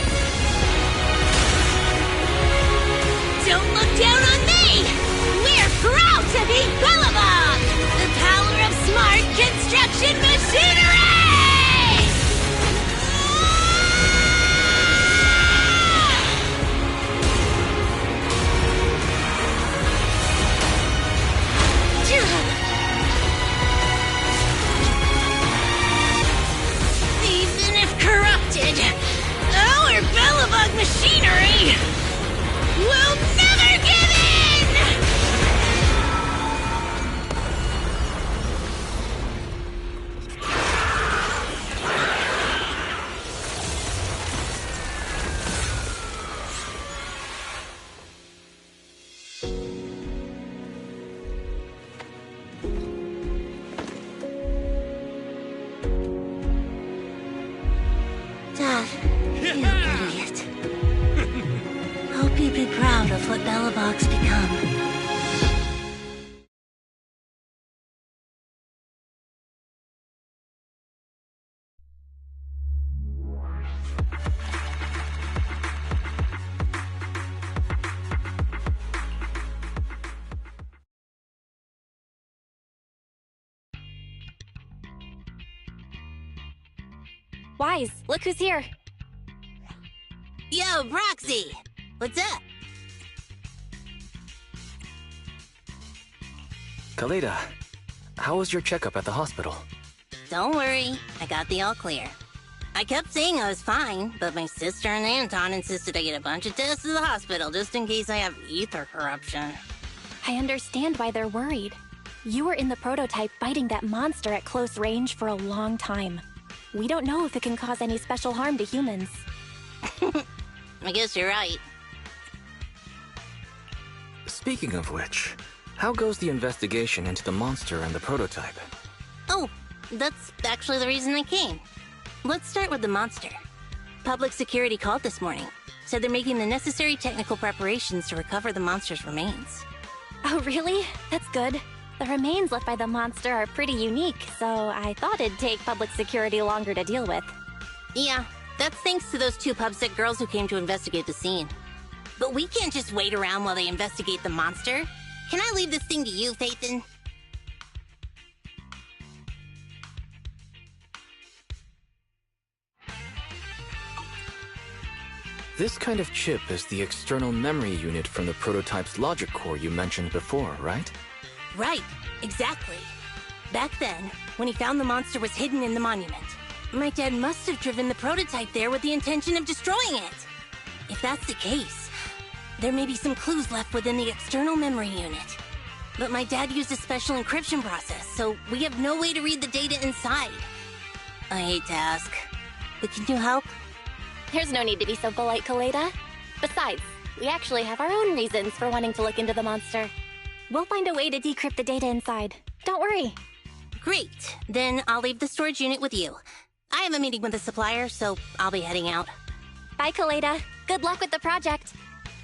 Don't look down on me! We're proud to be Bellabog! The power of smart construction machinery! Belabogs become? Wise, look who's here. Yo, Proxy! What's up? Kaleda, how was your checkup at the hospital? Don't worry, I got the all clear. I kept saying I was fine, but my sister and Anton insisted I get a bunch of tests at the hospital just in case I have ether corruption. I understand why they're worried. You were in the prototype fighting that monster at close range for a long time. We don't know if it can cause any special harm to humans. I guess you're right. Speaking of which, how goes the investigation into the monster and the prototype? Oh, that's actually the reason I came. Let's start with the monster. Public security called this morning. Said they're making the necessary technical preparations to recover the monster's remains. Oh, really? That's good. The remains left by the monster are pretty unique, so I thought it'd take public security longer to deal with. Yeah, that's thanks to those two pubsec girls who came to investigate the scene. But we can't just wait around while they investigate the monster. Can I leave this thing to you, Phaethon? This kind of chip is the external memory unit from the prototype's logic core you mentioned before, right? Right, exactly. Back then, when he found the monster was hidden in the monument, my dad must have driven the prototype there with the intention of destroying it. If that's the case, there may be some clues left within the external memory unit. But my dad used a special encryption process, so we have no way to read the data inside. I hate to ask, but can you help? There's no need to be so polite, Kaleda. Besides, we actually have our own reasons for wanting to look into the monster. We'll find a way to decrypt the data inside. Don't worry. Great. Then I'll leave the storage unit with you. I have a meeting with the supplier, so I'll be heading out. Bye, Kaleda. Good luck with the project.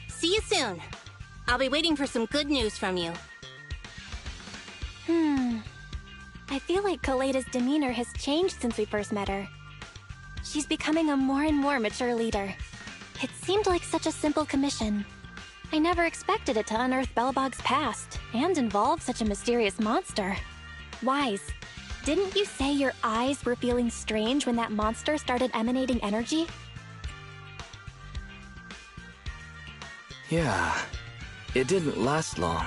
See you soon. I'll be waiting for some good news from you. I feel like Kaleda's demeanor has changed since we first met her. She's becoming a more and more mature leader. It seemed like such a simple commission. I never expected it to unearth Belobog's past and involve such a mysterious monster. Wise, didn't you say your eyes were feeling strange when that monster started emanating energy? Yeah, it didn't last long,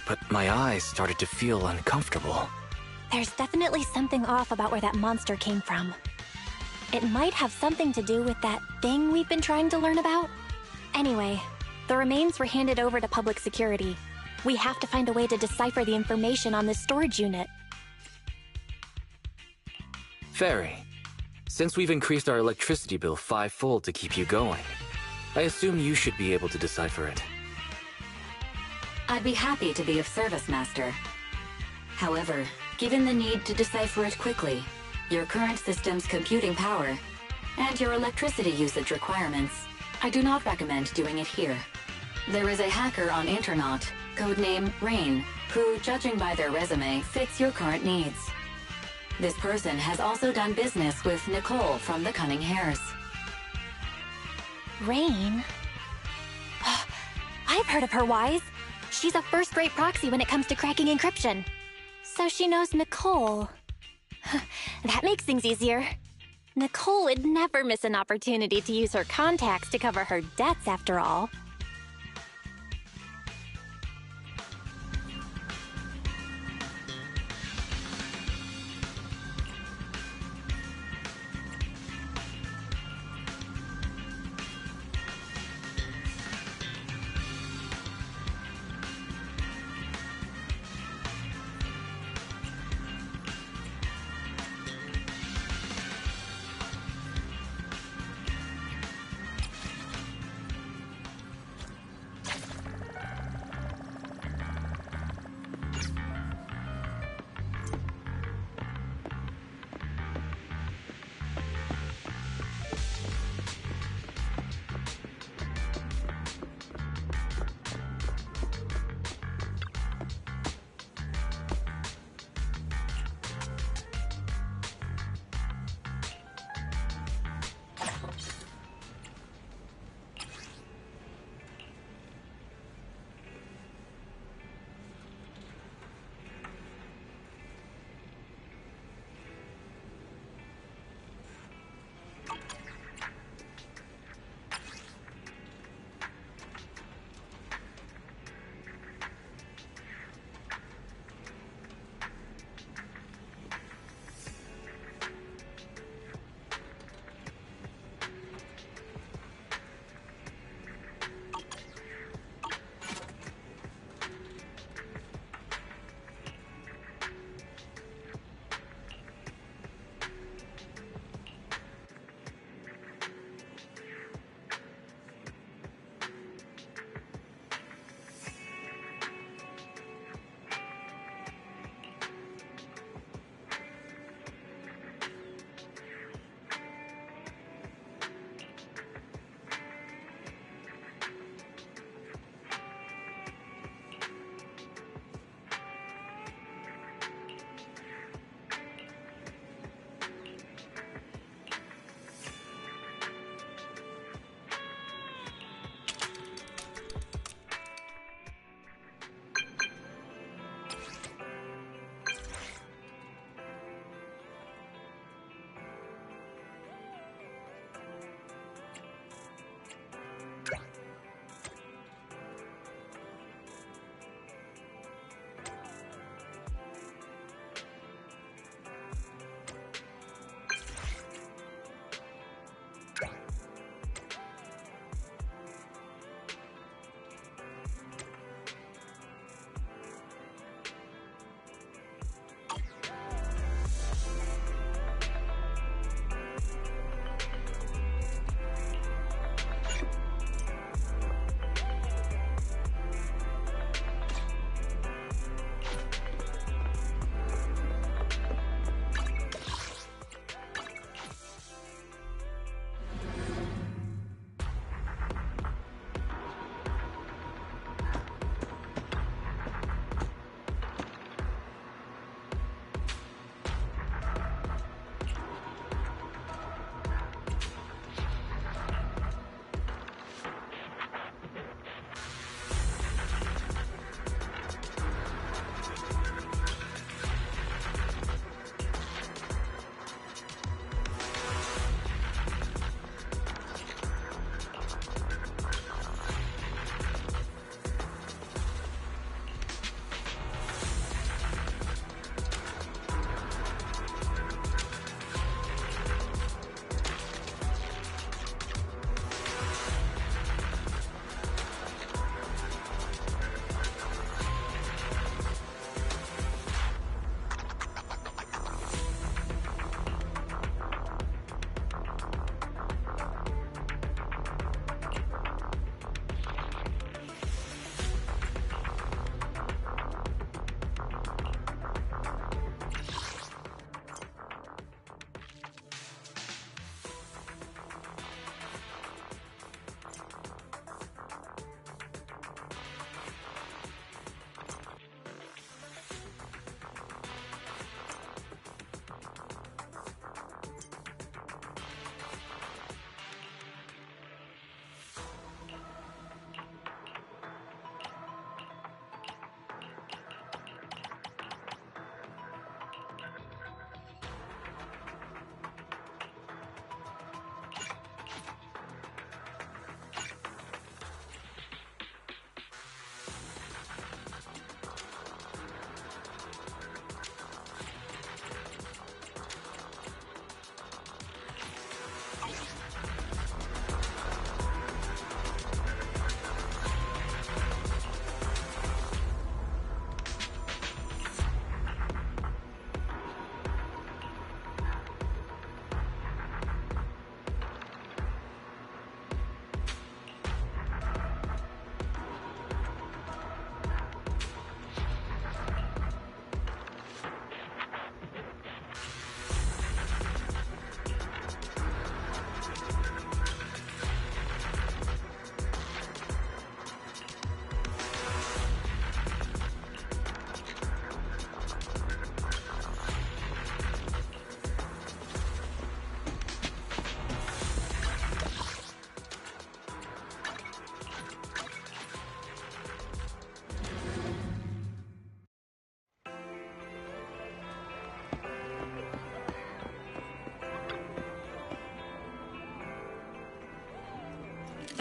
but my eyes started to feel uncomfortable. There's definitely something off about where that monster came from. It might have something to do with that thing we've been trying to learn about. Anyway, the remains were handed over to public security. We have to find a way to decipher the information on this storage unit. Fairy, since we've increased our electricity bill 5-fold to keep you going, I assume you should be able to decipher it. I'd be happy to be of service, Master. However, given the need to decipher it quickly, your current system's computing power, and your electricity usage requirements, I do not recommend doing it here. There is a hacker on Internaut, codename Rain, who, judging by their resume, fits your current needs. This person has also done business with Nicole from the Cunning Hares. Rain? I've heard of her, Wise. She's a first-rate proxy when it comes to cracking encryption. So she knows Nicole. That makes things easier. Nicole would never miss an opportunity to use her contacts to cover her debts, after all.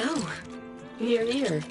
Oh, you're here.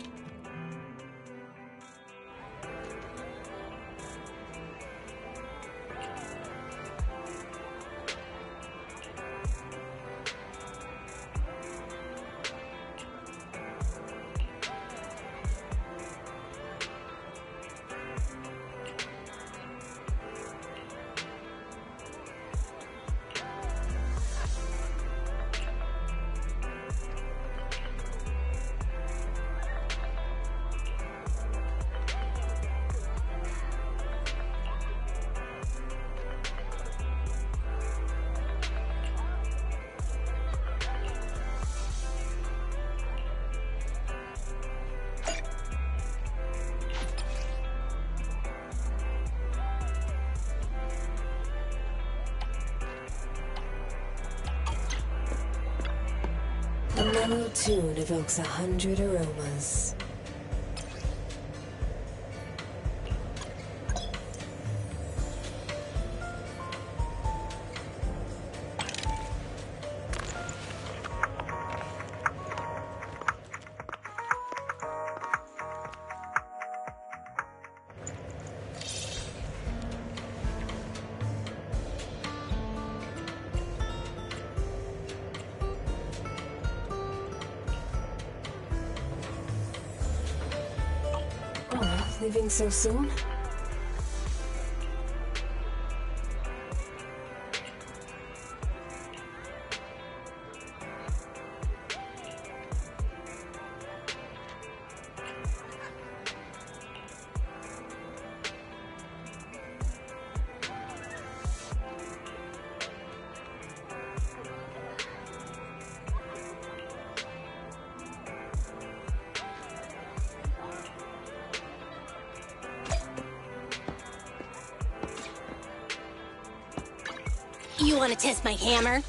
A mellow tune evokes 100 aromas. Oh, leaving so soon? You want to test my hammer?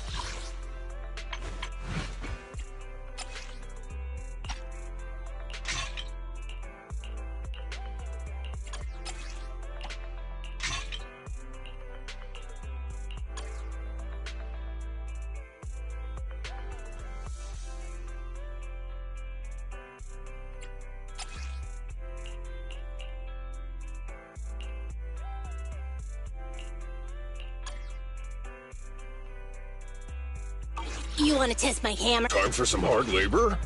You want to test my hammer? Time for some hard labor?